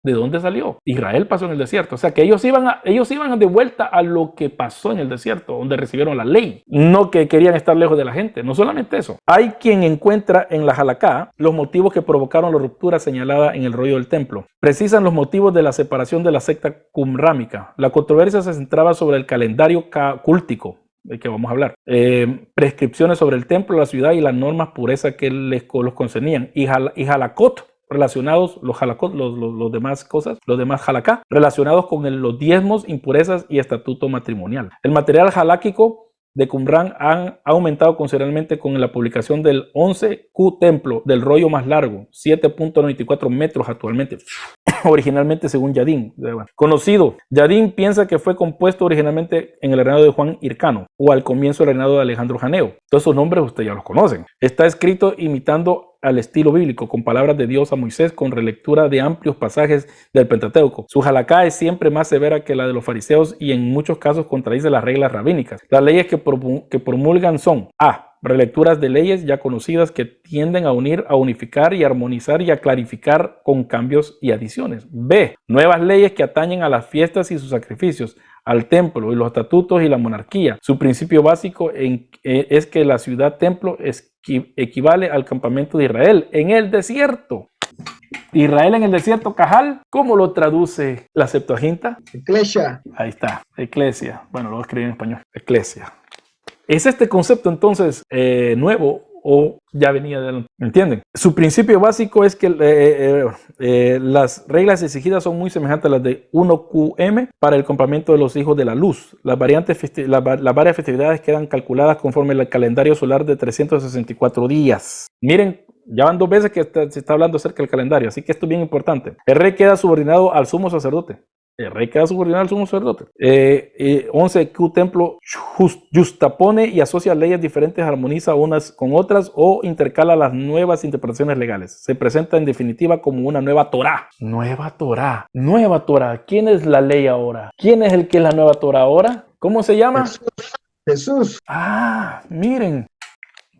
¿De dónde salió? Israel pasó en el desierto. O sea que ellos iban de vuelta a lo que pasó en el desierto, donde recibieron la ley. No que querían estar lejos de la gente. No solamente eso. Hay quien encuentra en la halakha los motivos que provocaron la ruptura señalada en el rollo del templo. Precisan los motivos de la separación de la secta qumrámica. La controversia se centraba sobre el calendario cultico, del que vamos a hablar, prescripciones sobre el templo, la ciudad y las normas pureza que los concernían, y halakot relacionados, los demás cosas, los demás halakha, relacionados con los diezmos, impurezas y estatuto matrimonial. El material haláquico de Qumrán ha aumentado considerablemente con la publicación del 11Q templo del rollo más largo, 7.94 metros actualmente, originalmente según Yadín. Conocido, Yadín piensa que fue compuesto originalmente en el reinado de Juan Hircano o al comienzo del reinado de Alejandro Janeo. Todos esos nombres ustedes ya los conocen. Está escrito imitando al estilo bíblico, con palabras de Dios a Moisés, con relectura de amplios pasajes del Pentateuco. Su halakha es siempre más severa que la de los fariseos y en muchos casos contradice las reglas rabínicas. Las leyes que promulgan son: A. Relecturas de leyes ya conocidas que tienden a unir, a unificar y armonizar y a clarificar con cambios y adiciones. B. Nuevas leyes que atañen a las fiestas y sus sacrificios, al templo y los estatutos y la monarquía. Su principio básico es que la ciudad templo equivale al campamento de Israel en el desierto. Israel en el desierto, Cajal, ¿cómo lo traduce la Septuaginta? Eclesia. Ahí está, eclesia. Bueno, lo escribí en español, eclesia. ¿Es este concepto entonces nuevo o ya venía de adelante? ¿Entienden? Su principio básico es que las reglas exigidas son muy semejantes a las de 1QM para el campamento de los hijos de la luz. Las varias festividades quedan calculadas conforme al calendario solar de 364 días. Miren, ya van 2 veces que se está hablando acerca del calendario, así que esto es bien importante. El rey queda subordinado al sumo sacerdote. 11Q templo justapone y asocia leyes diferentes, armoniza unas con otras o intercala las nuevas interpretaciones legales. Se presenta en definitiva como una nueva Torá. Nueva Torá. Nueva Torá. ¿Quién es la ley ahora? ¿Quién es el que es la nueva Torá ahora? ¿Cómo se llama? Jesús. Ah, miren.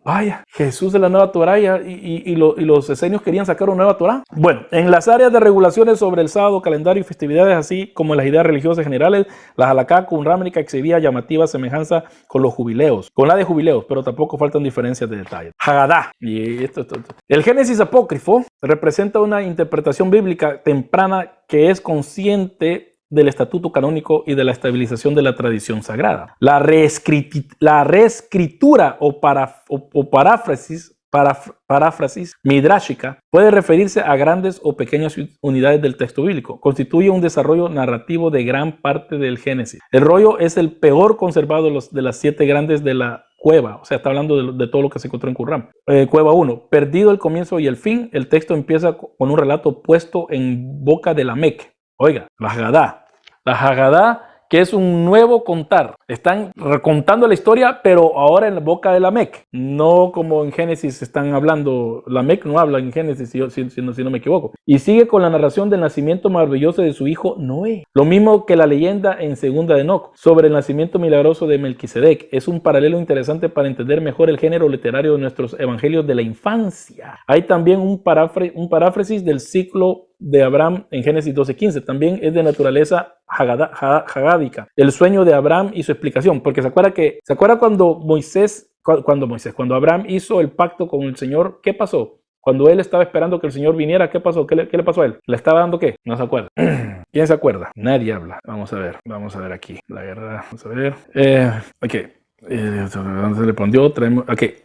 Vaya, Jesús de la nueva Torá y los esenios querían sacar una nueva Torá. Bueno, en las áreas de regulaciones sobre el sábado, calendario y festividades, así como en las ideas religiosas generales, la halakha qumrámica exhibía llamativa semejanza con los jubileos, con la de jubileos, pero tampoco faltan diferencias de detalle. Haggadah. El Génesis apócrifo representa una interpretación bíblica temprana que es consciente del estatuto canónico y de la estabilización de la tradición sagrada. La reescritura o paráfrasis midráshica puede referirse a grandes o pequeñas unidades del texto bíblico. Constituye un desarrollo narrativo de gran parte del Génesis. El rollo es el peor conservado de las 7 grandes de la cueva, o sea, está hablando de todo lo que se encontró en Qumrán. Cueva 1. Perdido el comienzo y el fin, el texto empieza con un relato puesto en boca de Lamec. Oiga, la Haggadah. La Haggadah que es un nuevo contar. Están recontando la historia, pero ahora en la boca de Lamec. No como en Génesis están hablando. Lamec no habla en Génesis, si no me equivoco. Y sigue con la narración del nacimiento maravilloso de su hijo Noé. Lo mismo que la leyenda en Segunda de Enoc sobre el nacimiento milagroso de Melquisedec. Es un paralelo interesante para entender mejor el género literario de nuestros evangelios de la infancia. Hay también un paráfrasis del ciclo de Abraham en Génesis 12:15. También es de naturaleza hagádica. El sueño de Abraham y su explicación. Porque se acuerda cuando Abraham hizo el pacto con el Señor, ¿qué pasó? Cuando él estaba esperando que el Señor viniera, ¿qué pasó? ¿Qué le pasó a él? ¿Le estaba dando qué? No se acuerda. ¿Quién se acuerda? Nadie habla. Vamos a ver aquí. La guerra. Vamos a ver. Ok. Se le respondió,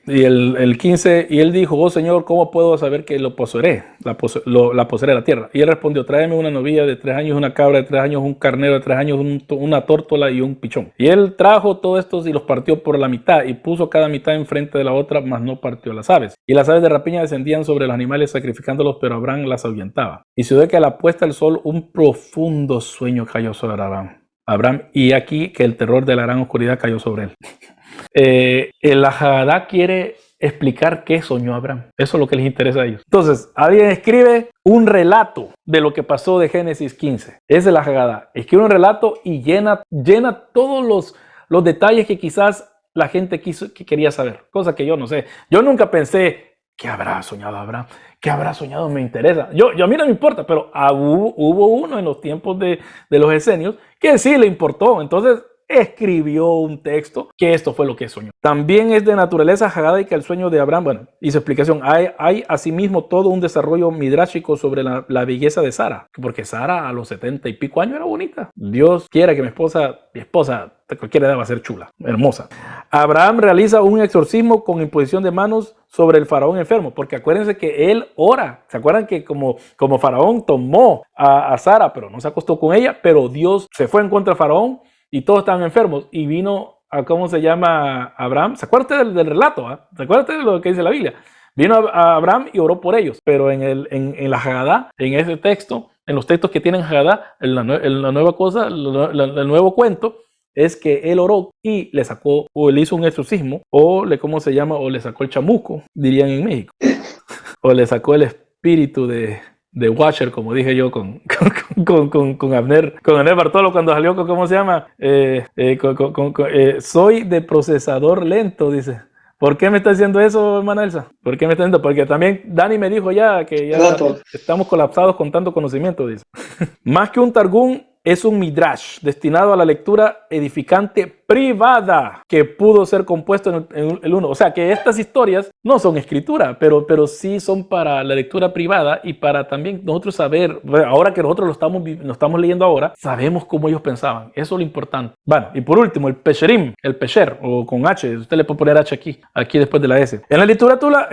y el 15, y él dijo, oh Señor, ¿cómo puedo saber que lo poseeré? La poseeré la tierra. Y él respondió, tráeme una novilla de 3 años, una cabra de 3 años, un carnero de 3 años, una tórtola y un pichón. Y él trajo todos estos y los partió por la mitad, y puso cada mitad enfrente de la otra, mas no partió las aves. Y las aves de rapiña descendían sobre los animales sacrificándolos, pero Abraham las ahuyentaba. Y se ve que a la puesta del sol un profundo sueño cayó sobre Abraham, y aquí que el terror de la gran oscuridad cayó sobre él. El Haggadá quiere explicar qué soñó Abraham. Eso es lo que les interesa a ellos. Entonces, alguien escribe un relato de lo que pasó de Génesis 15. Es el Haggadá. Escribe un relato y llena todos los detalles que quizás la gente que quería saber. Cosa que yo no sé. Yo nunca pensé, ¿qué habrá soñado Abraham? ¿Qué habrá soñado? Me interesa. Yo a mí no me importa, pero hubo uno en los tiempos de los esenios que sí le importó. Entonces, escribió un texto que esto fue lo que soñó. También es de naturaleza hagádica el sueño de Abraham. Bueno, y su explicación. Hay asimismo todo un desarrollo midráchico sobre la belleza de Sara, porque Sara a los 70 y pico años era bonita. Dios quiera que mi esposa de cualquier edad va a ser chula, hermosa. Abraham realiza un exorcismo con imposición de manos sobre el faraón enfermo, porque acuérdense que él ora. ¿Se acuerdan que como faraón tomó a Sara, pero no se acostó con ella, pero Dios se fue en contra de faraón y todos estaban enfermos y vino a, ¿cómo se llama? Abraham. ¿Se acuerda del relato? ¿Se acuerda de lo que dice la Biblia? Vino a Abraham y oró por ellos, pero en la Haggadá, en ese texto, en los textos que tienen Haggadá, el nuevo cuento, es que él oró y le sacó, o le hizo un exorcismo, o le sacó el chamuco, dirían en México, o le sacó el espíritu de Watcher, como dije yo, con Abner Bartolo cuando salió con, ¿cómo se llama? Soy de procesador lento, dice. ¿Por qué me está diciendo eso, hermana Elsa? ¿Por qué me está diciendo? Porque también Dani me dijo ya que ya estamos colapsados con tanto conocimiento, dice. Más que un targum, es un midrash destinado a la lectura edificante privada que pudo ser compuesto en el uno. O sea que estas historias no son escritura, pero sí son para la lectura privada y para también nosotros saber, ahora que nosotros lo estamos leyendo ahora, sabemos cómo ellos pensaban. Eso es lo importante. Bueno, y por último, el pesher, o con H, usted le puede poner H aquí después de la S. En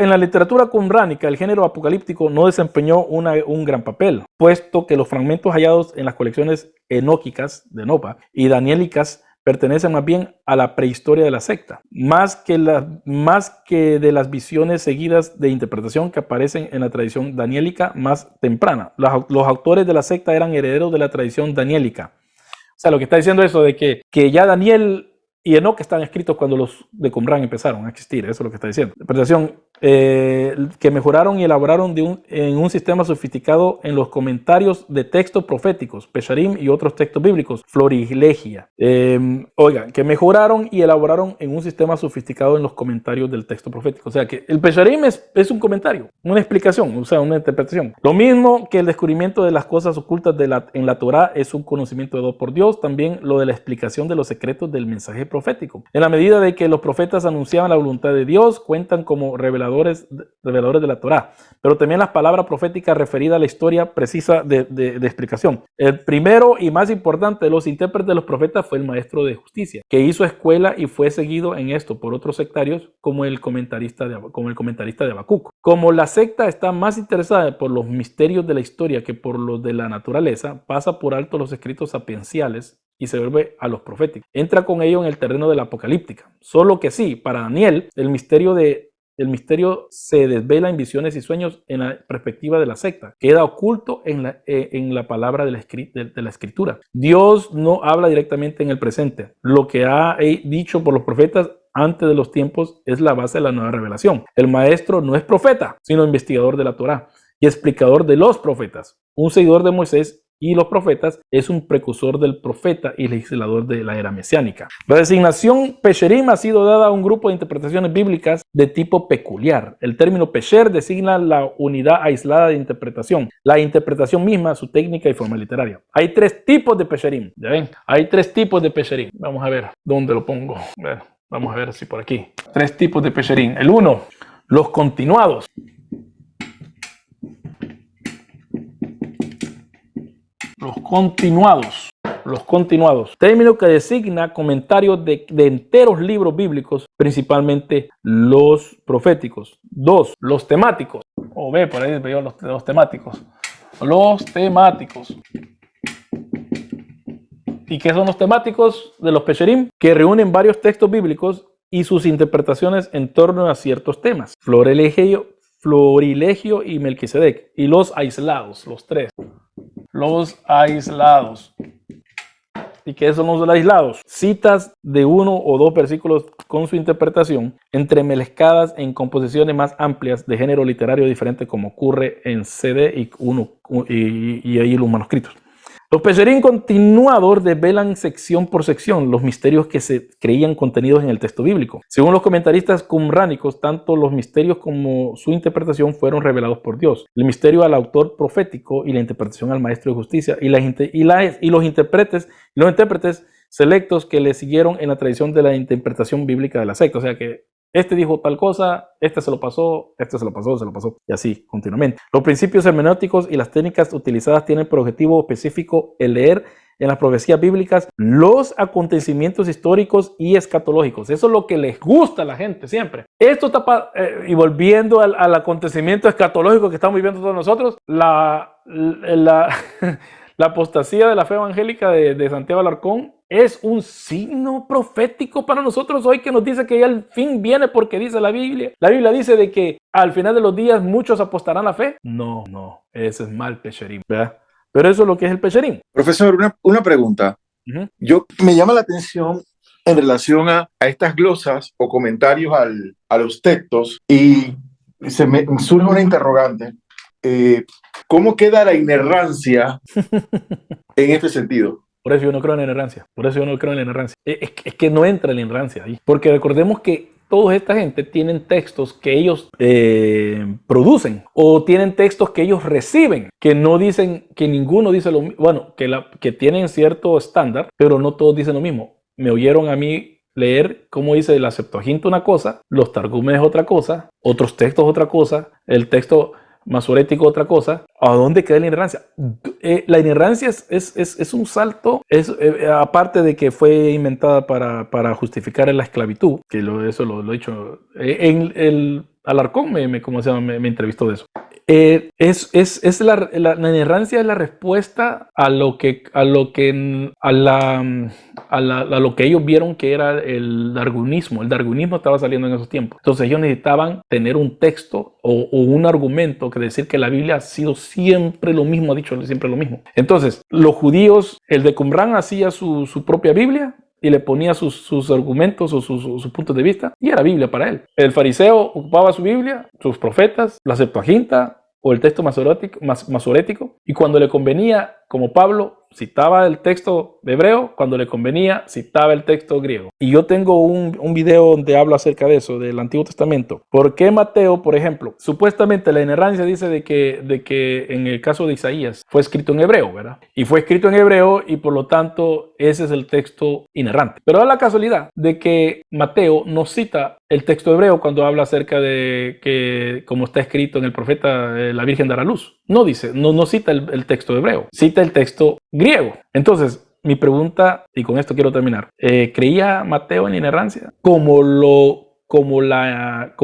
la literatura qumránica, el género apocalíptico no desempeñó un gran papel, puesto que los fragmentos hallados en las colecciones enóquicas de Nopa y daniélicas pertenecen más bien a la prehistoria de la secta, más que de las visiones seguidas de interpretación que aparecen en la tradición daniélica más temprana. Los autores de la secta eran herederos de la tradición daniélica. O sea, lo que está diciendo eso de que ya Daniel y Enoc están escritos cuando los de Qumrán empezaron a existir. Eso es lo que está diciendo. Interpretación que mejoraron y elaboraron en un sistema sofisticado en los comentarios de textos proféticos, Pesharim y otros textos bíblicos, Florilegia. Que mejoraron y elaboraron en un sistema sofisticado en los comentarios del texto profético. O sea que el Pesharim es un comentario, una explicación, o sea, una interpretación. Lo mismo que el descubrimiento de las cosas ocultas en la Torá es un conocimiento dado por Dios, también lo de la explicación de los secretos del mensaje profético. En la medida de que los profetas anunciaban la voluntad de Dios, cuentan como reveladores de la Torá, pero también las palabras proféticas referidas a la historia precisa de explicación. El primero y más importante de los intérpretes de los profetas fue el maestro de justicia, que hizo escuela y fue seguido en esto por otros sectarios como el comentarista de Habacuc. Como la secta está más interesada por los misterios de la historia que por los de la naturaleza, pasa por alto los escritos sapienciales y se vuelve a los proféticos. Entra con ello en el terreno de la apocalíptica. Solo que sí, para Daniel, el misterio de el misterio se desvela en visiones y sueños en la perspectiva de la secta. Queda oculto en la palabra de la escritura. Dios no habla directamente en el presente. Lo que ha dicho por los profetas antes de los tiempos es la base de la nueva revelación. El maestro no es profeta, sino investigador de la Torá y explicador de los profetas. Un seguidor de Moisés y los profetas es un precursor del profeta y legislador de la era mesiánica. La designación Pesherim ha sido dada a un grupo de interpretaciones bíblicas de tipo peculiar. El término Pesher designa la unidad aislada de interpretación, la interpretación misma, su técnica y forma literaria. Hay 3 tipos de Pesherim. ¿Ya ven? Hay 3 tipos de Pesherim. Vamos a ver dónde lo pongo. Bueno, vamos a ver si por aquí. 3 tipos de Pesherim. El 1, los continuados. Los continuados, término que designa comentarios de enteros libros bíblicos, principalmente los proféticos. 2, los temáticos. Por ahí veo los temáticos. Los temáticos. ¿Y qué son los temáticos de los Pesherim? Que reúnen varios textos bíblicos y sus interpretaciones en torno a ciertos temas. Florilegio y Melquisedec. Y los aislados, los 3. Los aislados. ¿Y qué son los aislados? Citas de 1 o 2 versículos con su interpretación, entremezcladas en composiciones más amplias de género literario diferente, como ocurre en CD y ahí los manuscritos. Los Pesherim continuador desvelan sección por sección los misterios que se creían contenidos en el texto bíblico. Según los comentaristas qumránicos, tanto los misterios como su interpretación fueron revelados por Dios. El misterio al autor profético y la interpretación al maestro de justicia y los intérpretes selectos que le siguieron en la tradición de la interpretación bíblica de la secta. O sea que este dijo tal cosa, este se lo pasó, y así continuamente. Los principios hermenéuticos y las técnicas utilizadas tienen por objetivo específico el leer en las profecías bíblicas los acontecimientos históricos y escatológicos. Eso es lo que les gusta a la gente siempre. Esto está y volviendo al acontecimiento escatológico que estamos viviendo todos nosotros, la apostasía de la fe evangélica de Santiago Alarcón es un signo profético para nosotros hoy, que nos dice que ya el fin viene, porque dice la Biblia. La Biblia dice de que al final de los días muchos apostarán la fe. No, ese es mal Pesherim, ¿verdad? Pero eso es lo que es el Pesherim. Profesor, una pregunta. Me llama la atención en relación a estas glosas o comentarios a los textos, y me surge una interrogante. ¿Cómo queda la inerrancia en este sentido? Por eso yo no creo en la inerrancia. Es que no entra la inerrancia ahí. Porque recordemos que toda esta gente tienen textos que ellos producen, o tienen textos que ellos reciben, que no dicen, que ninguno dice lo mismo. Bueno, que tienen cierto estándar, pero no todos dicen lo mismo. Me oyeron a mí leer cómo dice la Septuaginta una cosa, los Targumes otra cosa, otros textos otra cosa, el texto masorético otra cosa. ¿A dónde queda la inerrancia? La inerrancia es un salto, aparte de que fue inventada para justificar la esclavitud, que eso lo he dicho en el Alarcón, me entrevistó de eso. La inerrancia es la respuesta a lo que ellos vieron que era el darwinismo. El darwinismo estaba saliendo en esos tiempos. Entonces ellos necesitaban tener un texto o un argumento que decir que la Biblia ha sido siempre lo mismo, ha dicho siempre lo mismo. Entonces los judíos, el de Qumrán hacía su propia Biblia y le ponía sus argumentos o sus puntos de vista, y era Biblia para él. El fariseo ocupaba su Biblia, sus profetas, la Septuaginta o el texto masorético, y cuando le convenía, como Pablo, citaba el texto hebreo, cuando le convenía, citaba el texto griego. Y yo tengo un video donde hablo acerca de eso, del Antiguo Testamento. ¿Por qué Mateo, por ejemplo? Supuestamente la inerrancia dice de que en el caso de Isaías fue escrito en hebreo, ¿verdad? Y fue escrito en hebreo, y por lo tanto ese es el texto inerrante. Pero da la casualidad de que Mateo no cita el texto hebreo cuando habla acerca de que, como está escrito en el profeta, la Virgen dará luz. No dice, no cita el texto hebreo, cita el texto griego. Entonces, mi pregunta, y con esto quiero terminar, ¿creía Mateo en la inerrancia? Como la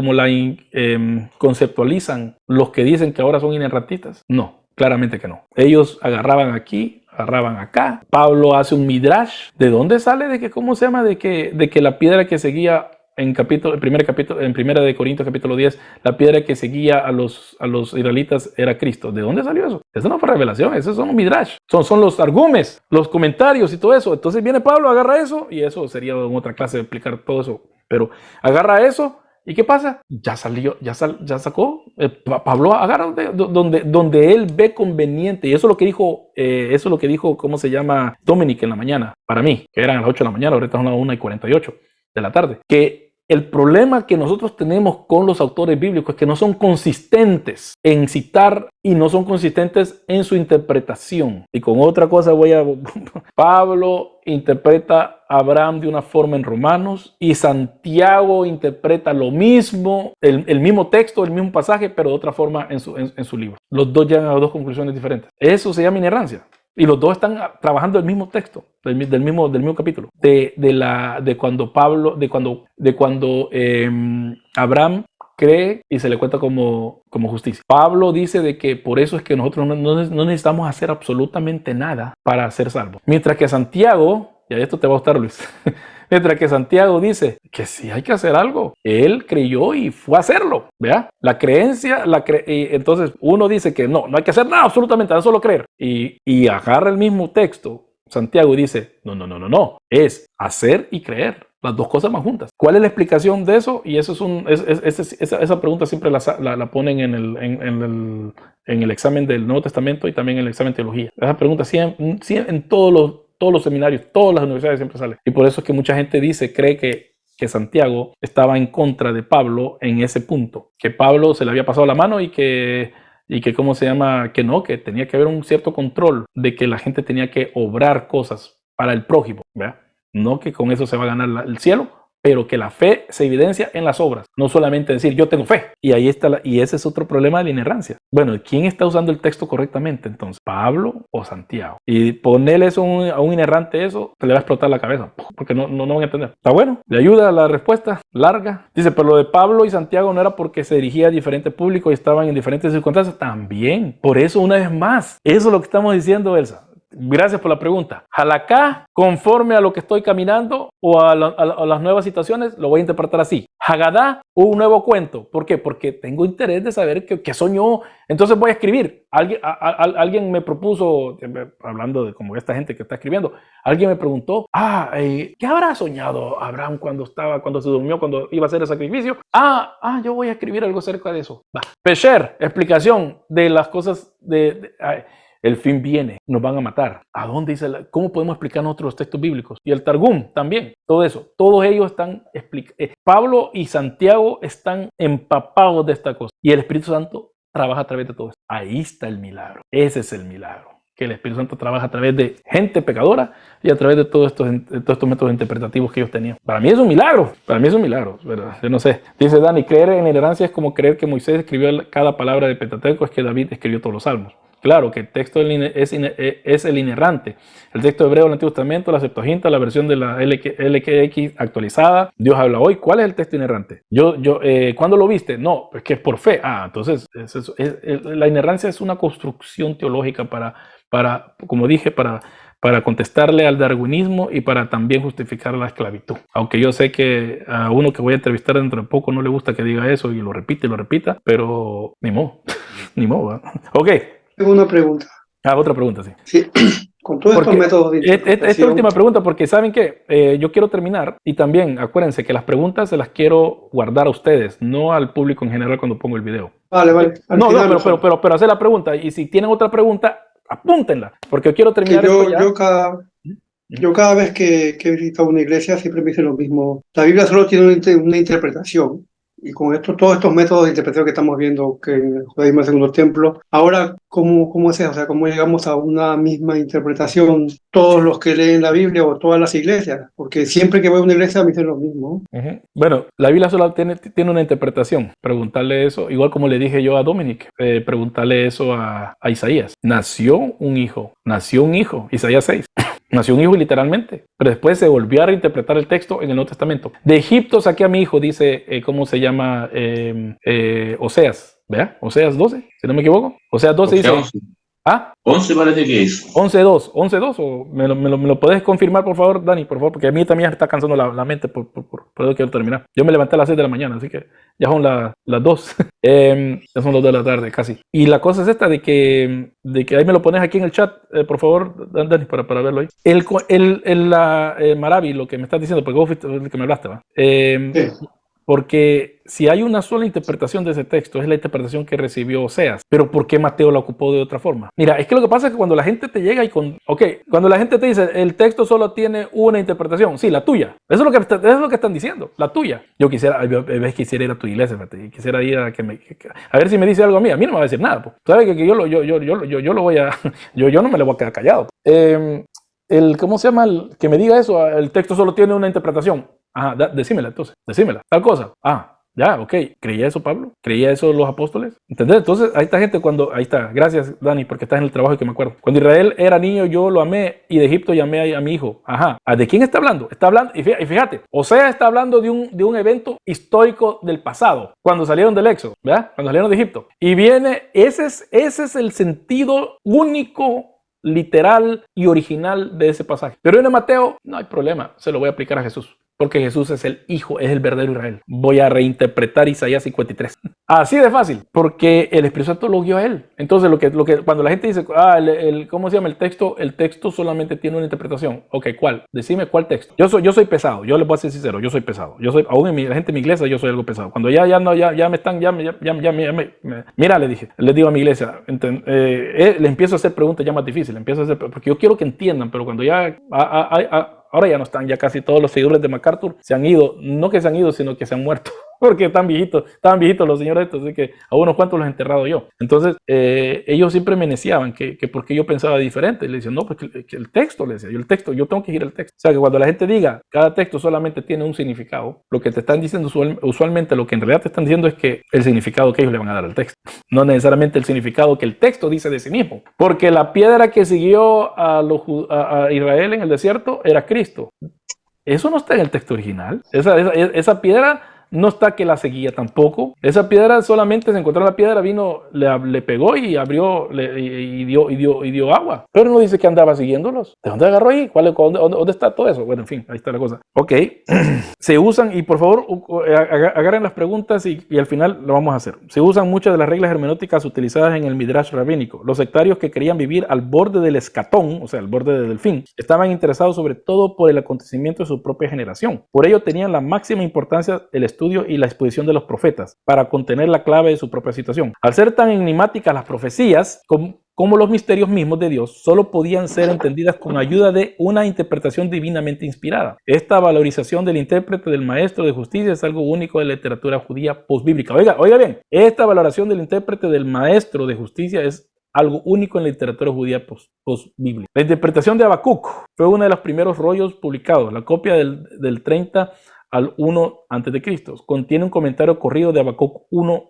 conceptualizan los que dicen que ahora son inerrantistas. No, claramente que no. Ellos agarraban aquí, agarraban acá. Pablo hace un midrash. ¿De dónde sale? De que, ¿cómo se llama? De que la piedra que seguía en primera de Corintios capítulo 10, la piedra que seguía a los israelitas era Cristo. ¿De dónde salió eso? Eso no fue revelación, esos son los midrash, son los argumes, los comentarios y todo eso. Entonces viene Pablo, agarra eso, y eso sería en otra clase de explicar todo eso, pero agarra eso. ¿Y qué pasa? Ya salió, ya sacó. Pablo agarra donde él ve conveniente. Y eso es lo que dijo, ¿cómo se llama? Dominic en la mañana, para mí, que eran a las 8 de la mañana, ahorita son las 1:48 de la tarde. Que el problema que nosotros tenemos con los autores bíblicos es que no son consistentes en citar y no son consistentes en su interpretación. Y con otra cosa Pablo interpreta a Abraham de una forma en Romanos y Santiago interpreta lo mismo, el mismo texto, el mismo pasaje, pero de otra forma en su libro. Los dos llegan a dos conclusiones diferentes. Eso se llama inerrancia. Y los dos están trabajando el mismo texto, del mismo capítulo, de cuando Abraham cree y se le cuenta como justicia. Pablo dice de que por eso es que nosotros no necesitamos hacer absolutamente nada para ser salvos. Mientras que Santiago, y esto te va a gustar, Luis, mientras que Santiago dice que sí hay que hacer algo. Él creyó y fue a hacerlo, ¿vea? La creencia, entonces uno dice que no hay que hacer nada, absolutamente nada, solo creer. Y agarra el mismo texto, Santiago, y dice, no, es hacer y creer. Las dos cosas más juntas. ¿Cuál es la explicación de eso? Y eso esa pregunta siempre la ponen en el examen del Nuevo Testamento y también en el examen de teología. Esa pregunta siempre en todos los seminarios, todas las universidades siempre sale. Y por eso es que mucha gente cree que Santiago estaba en contra de Pablo en ese punto. Que Pablo se le había pasado la mano y que ¿cómo se llama? Que tenía que haber un cierto control de que la gente tenía que obrar cosas para el prójimo, ¿verdad? No que con eso se va a ganar el cielo, pero que la fe se evidencia en las obras. No solamente decir yo tengo fe. Y ahí está y ese es otro problema de la inerrancia. Bueno, ¿quién está usando el texto correctamente entonces? ¿Pablo o Santiago? Y ponerle eso a un inerrante, eso te le va a explotar la cabeza, porque no van a entender. Está bueno, le ayuda la respuesta larga. Dice, pero lo de Pablo y Santiago no era porque se dirigía a diferentes públicos y estaban en diferentes circunstancias. También, por eso una vez más. Eso es lo que estamos diciendo, Elsa. Gracias por la pregunta. Halakha, conforme a lo que estoy caminando o a las nuevas situaciones, lo voy a interpretar así. Hagadá, un nuevo cuento. ¿Por qué? Porque tengo interés de saber qué soñó. Entonces voy a escribir. Alguien me propuso, hablando de como esta gente que está escribiendo, alguien me preguntó, ¿qué habrá soñado Abraham cuando se durmió, cuando iba a hacer el sacrificio? Yo voy a escribir algo acerca de eso. Pesher, explicación de las cosas el fin viene, nos van a matar. ¿A dónde dice? ¿Cómo podemos explicar nosotros los textos bíblicos? Y el Targum también, todo eso. Todos ellos están Pablo y Santiago están empapados de esta cosa. Y el Espíritu Santo trabaja a través de todo esto. Ahí está el milagro. Ese es el milagro. Que el Espíritu Santo trabaja a través de gente pecadora y a través de todos estos métodos interpretativos que ellos tenían. Para mí es un milagro. ¿Verdad? Yo no sé. Dice Dani, creer en la inerrancia es como creer que Moisés escribió cada palabra de Pentateuco, es que David escribió todos los salmos. Claro que el texto es el inerrante. El texto hebreo del Antiguo Testamento, la Septuaginta, la versión de la LXX actualizada. Dios habla hoy. ¿Cuál es el texto inerrante? ¿Cuándo lo viste? No, es que es por fe. Entonces la inerrancia es una construcción teológica para como dije, para contestarle al darwinismo y para también justificar la esclavitud. Aunque yo sé que a uno que voy a entrevistar dentro de poco no le gusta que diga eso y lo repita, pero ni modo, ¿verdad? Ok. Tengo una pregunta. Otra pregunta, sí. Sí, con todos estos métodos de interpretación. Esta última pregunta, porque ¿saben qué? Yo quiero terminar y también acuérdense que las preguntas se las quiero guardar a ustedes, no al público en general cuando pongo el video. Vale. Pero hacer la pregunta y si tienen otra pregunta, apúntenla, porque yo quiero terminar esto ya. Yo cada vez que he visitado una iglesia siempre me dicen lo mismo. La Biblia solo tiene una interpretación. Y con todos estos métodos de interpretación que estamos viendo que en el judaísmo es el segundo templo, ahora, ¿cómo es eso? O sea, ¿cómo llegamos a una misma interpretación todos los que leen la Biblia o todas las iglesias? Porque siempre que voy a una iglesia me dicen lo mismo. Bueno, la Biblia solo tiene una interpretación. Preguntarle eso, igual como le dije yo a Dominic, preguntarle eso a Isaías. Nació un hijo, Isaías 6. Nació un hijo literalmente, pero después se volvió a reinterpretar el texto en el Nuevo Testamento. De Egipto saqué a mi hijo, dice, ¿cómo se llama? Oseas, ¿verdad? Oseas 12, si no me equivoco. Oseas 12 dice, ¿Ah? 11 parece que es. 11-2, 11-2, o me lo podés confirmar, por favor, Dani, por favor, porque a mí también me está cansando la mente, por eso quiero terminar. Yo me levanté a las 6 de la mañana, así que ya son las 2, ya son las 2 de la tarde casi. Y la cosa es esta, de que ahí me lo pones aquí en el chat, por favor, Dani, para verlo ahí. Maravi, lo que me estás diciendo, porque vos fuiste el que me hablaste, ¿va? Sí. Porque si hay una sola interpretación de ese texto, es la interpretación que recibió Oseas. Pero ¿por qué Mateo la ocupó de otra forma? Mira, es que lo que pasa es que cuando la gente te llega cuando la gente te dice, el texto solo tiene una interpretación, sí, la tuya. Eso es lo que están diciendo, la tuya. Yo quisiera ir a tu iglesia, fíjate, quisiera ir a ver si me dice algo a mí no me va a decir nada. Pues. Sabes que yo lo voy a, yo no me le voy a quedar callado. ¿Cómo se llama? Que me diga eso, el texto solo tiene una interpretación. Ajá, decímela entonces, tal cosa. Ya, ok. ¿Creía eso Pablo? ¿Creía eso los apóstoles? ¿Entendés? Entonces, ahí está gente ahí está. Gracias, Dani, porque estás en el trabajo y que me acuerdo. Cuando Israel era niño, yo lo amé y de Egipto llamé a mi hijo. Ajá. ¿De quién está hablando? Está hablando, y fíjate, Osea está hablando de un evento histórico del pasado, cuando salieron del Éxodo, ¿verdad? Cuando salieron de Egipto. Y viene, ese es el sentido único, literal y original de ese pasaje. Pero en Mateo, no hay problema, se lo voy a aplicar a Jesús. Porque Jesús es el Hijo, es el verdadero Israel. Voy a reinterpretar Isaías 53. Así de fácil, porque el Espíritu Santo lo guió a él. Entonces, cuando la gente dice, ¿cómo se llama el texto? El texto solamente tiene una interpretación. Ok, ¿cuál? Decime cuál texto. Yo soy pesado, yo les voy a ser sincero, yo soy pesado. Aún la gente en mi iglesia, yo soy algo pesado. Cuando mira, les digo a mi iglesia, le empiezo a hacer preguntas ya más difíciles, porque yo quiero que entiendan, pero cuando ahora ya no están, ya casi todos los seguidores de MacArthur se han ido, no que se han ido, sino que se han muerto, porque estaban viejitos los señores estos, así que a unos cuantos los he enterrado yo. Entonces, ellos siempre me neciaban que porque yo pensaba diferente. Le decían, no, pues que el texto, le decía, yo tengo que ir al texto. O sea, que cuando la gente diga, cada texto solamente tiene un significado, lo que te están diciendo usualmente, lo que en realidad te están diciendo es que el significado que ellos le van a dar al texto, no necesariamente el significado que el texto dice de sí mismo. Porque la piedra que siguió a Israel en el desierto era Cristo. Eso no está en el texto original. Esa piedra no está que la seguía tampoco. Esa piedra solamente se encontró la piedra, vino, le pegó y abrió y dio agua. Pero no dice que andaba siguiéndolos. ¿De dónde agarró ahí? ¿Dónde está todo eso? Bueno, en fin, ahí está la cosa. Ok. Se usan, y por favor, agarren las preguntas y al final lo vamos a hacer. Se usan muchas de las reglas hermenéuticas utilizadas en el Midrash rabínico. Los sectarios que querían vivir al borde del escatón, o sea, al borde del fin, estaban interesados sobre todo por el acontecimiento de su propia generación. Por ello tenían la máxima importancia el estudio y la exposición de los profetas para contener la clave de su propia situación. Al ser tan enigmáticas las profecías como los misterios mismos de Dios, solo podían ser entendidas con ayuda de una interpretación divinamente inspirada. Esta valorización del intérprete del maestro de justicia es algo único de la literatura judía postbíblica. Oiga bien, esta valoración del intérprete del maestro de justicia es algo único en la literatura judía postbíblica. La interpretación de Habacuc fue uno de los primeros rollos publicados. La copia del 30 al 1 a.C. Contiene un comentario corrido de Habacuc 1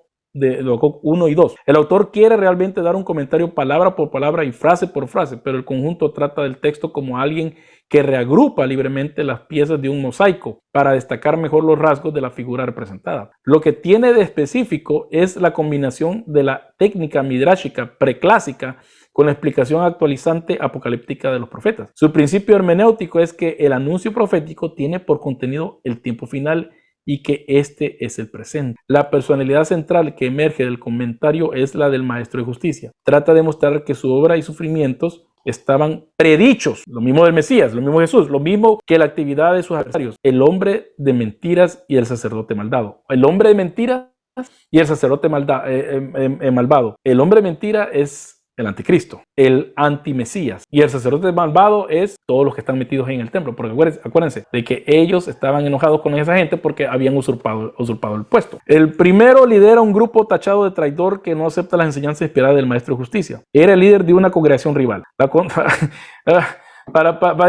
y 2. El autor quiere realmente dar un comentario palabra por palabra y frase por frase, pero el conjunto trata del texto como alguien que reagrupa libremente las piezas de un mosaico para destacar mejor los rasgos de la figura representada. Lo que tiene de específico es la combinación de la técnica midrashica preclásica con la explicación actualizante apocalíptica de los profetas. Su principio hermenéutico es que el anuncio profético tiene por contenido el tiempo final y que este es el presente. La personalidad central que emerge del comentario es la del maestro de justicia. Trata de mostrar que su obra y sufrimientos estaban predichos, lo mismo del Mesías, lo mismo Jesús, lo mismo que la actividad de sus adversarios, el hombre de mentiras y el sacerdote malvado. El hombre de mentiras y el sacerdote malvado. El hombre de mentira es el anticristo, el antimesías, y el sacerdote malvado es todos los que están metidos en el templo, porque acuérdense de que ellos estaban enojados con esa gente porque habían usurpado el puesto. El primero lidera un grupo tachado de traidor que no acepta las enseñanzas inspiradas del maestro de justicia. Era el líder de una congregación rival.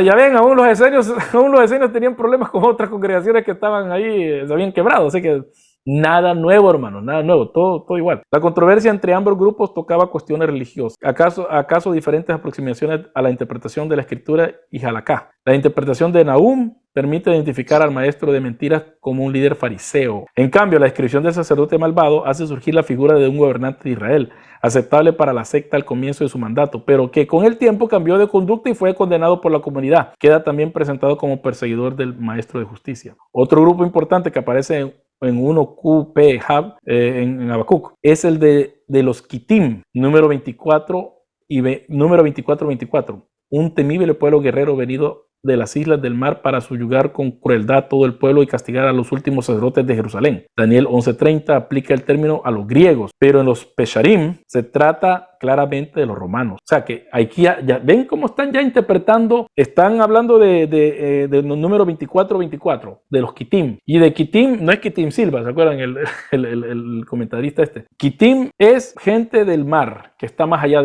Ya ven, aún los esenios tenían problemas con otras congregaciones que estaban ahí, se habían quebrado, así que Nada nuevo, hermano, nada nuevo, todo igual. La controversia entre ambos grupos tocaba cuestiones religiosas, acaso diferentes aproximaciones a la interpretación de la escritura y Halaká. La interpretación de Nahum permite identificar al maestro de mentiras como un líder fariseo. En cambio, la descripción del sacerdote malvado hace surgir la figura de un gobernante de Israel, aceptable para la secta al comienzo de su mandato, pero que con el tiempo cambió de conducta y fue condenado por la comunidad. Queda también presentado como perseguidor del maestro de justicia. Otro grupo importante que aparece en 1QP Hab en Habacuc es el de los Kitim, número 24 y número 24-24. Un temible pueblo guerrero venido de las islas del mar para subyugar con crueldad todo el pueblo y castigar a los últimos sacerdotes de Jerusalén. Daniel 11:30 aplica el término a los griegos, pero en los Pesharim se trata claramente de los romanos. O sea que aquí ya ven cómo están ya interpretando, están hablando de número 24-24, de los Kitim. Y de Kitim, no es Kitim Silva, ¿se acuerdan? El comentarista este. Kitim es gente del mar, que está más allá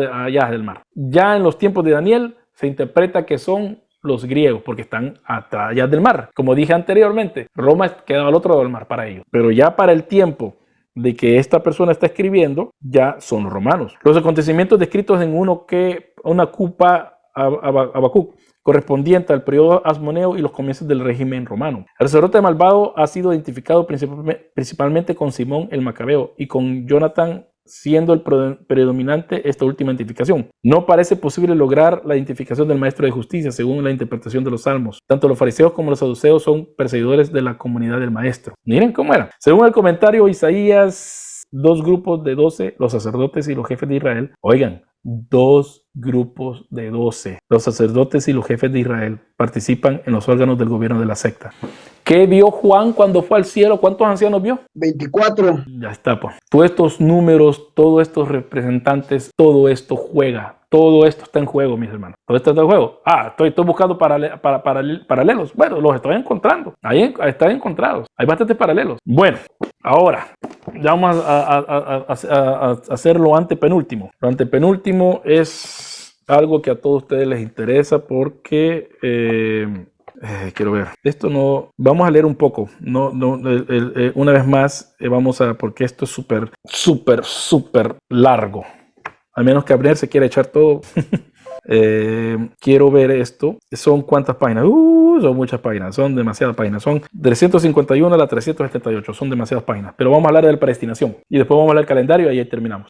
del mar. Ya en los tiempos de Daniel se interpreta que son los griegos, porque están allá del mar. Como dije anteriormente, Roma queda al otro lado del mar para ellos. Pero ya para el tiempo de que esta persona está escribiendo, ya son los romanos. Los acontecimientos descritos en una cupa Habacuc, correspondiente al periodo asmoneo y los comienzos del régimen romano. El sacerdote malvado ha sido identificado principalmente con Simón el Macabeo y con Jonatán, siendo el predominante esta última identificación. No parece posible lograr la identificación del maestro de justicia según la interpretación de los salmos. Tanto los fariseos como los saduceos son perseguidores de la comunidad del maestro. Miren cómo era. Según el comentario Isaías, 2 grupos de 12, los sacerdotes y los jefes de Israel. Oigan, 2 grupos de 12. Los sacerdotes y los jefes de Israel participan en los órganos del gobierno de la secta. ¿Qué vio Juan cuando fue al cielo? ¿Cuántos ancianos vio? 24. Ya está, pues. Todos estos números, todos estos representantes, todo esto juega. Todo esto está en juego, mis hermanos. Todo esto está en juego. Estoy buscando paralelos. Bueno, los estoy encontrando. Ahí están encontrados. Hay bastantes paralelos. Bueno, ahora ya vamos a hacer lo antepenúltimo. Lo antepenúltimo es algo que a todos ustedes les interesa porque... quiero ver. Esto no... Vamos a leer un poco. Una vez más, porque esto es súper largo. A menos que Abner se quiera echar todo. Quiero ver esto. ¿Son cuántas páginas? Son muchas páginas. Son demasiadas páginas. Son 351 a la 378. Son demasiadas páginas. Pero vamos a hablar de la predestinación. Y después vamos a hablar del calendario y ahí terminamos.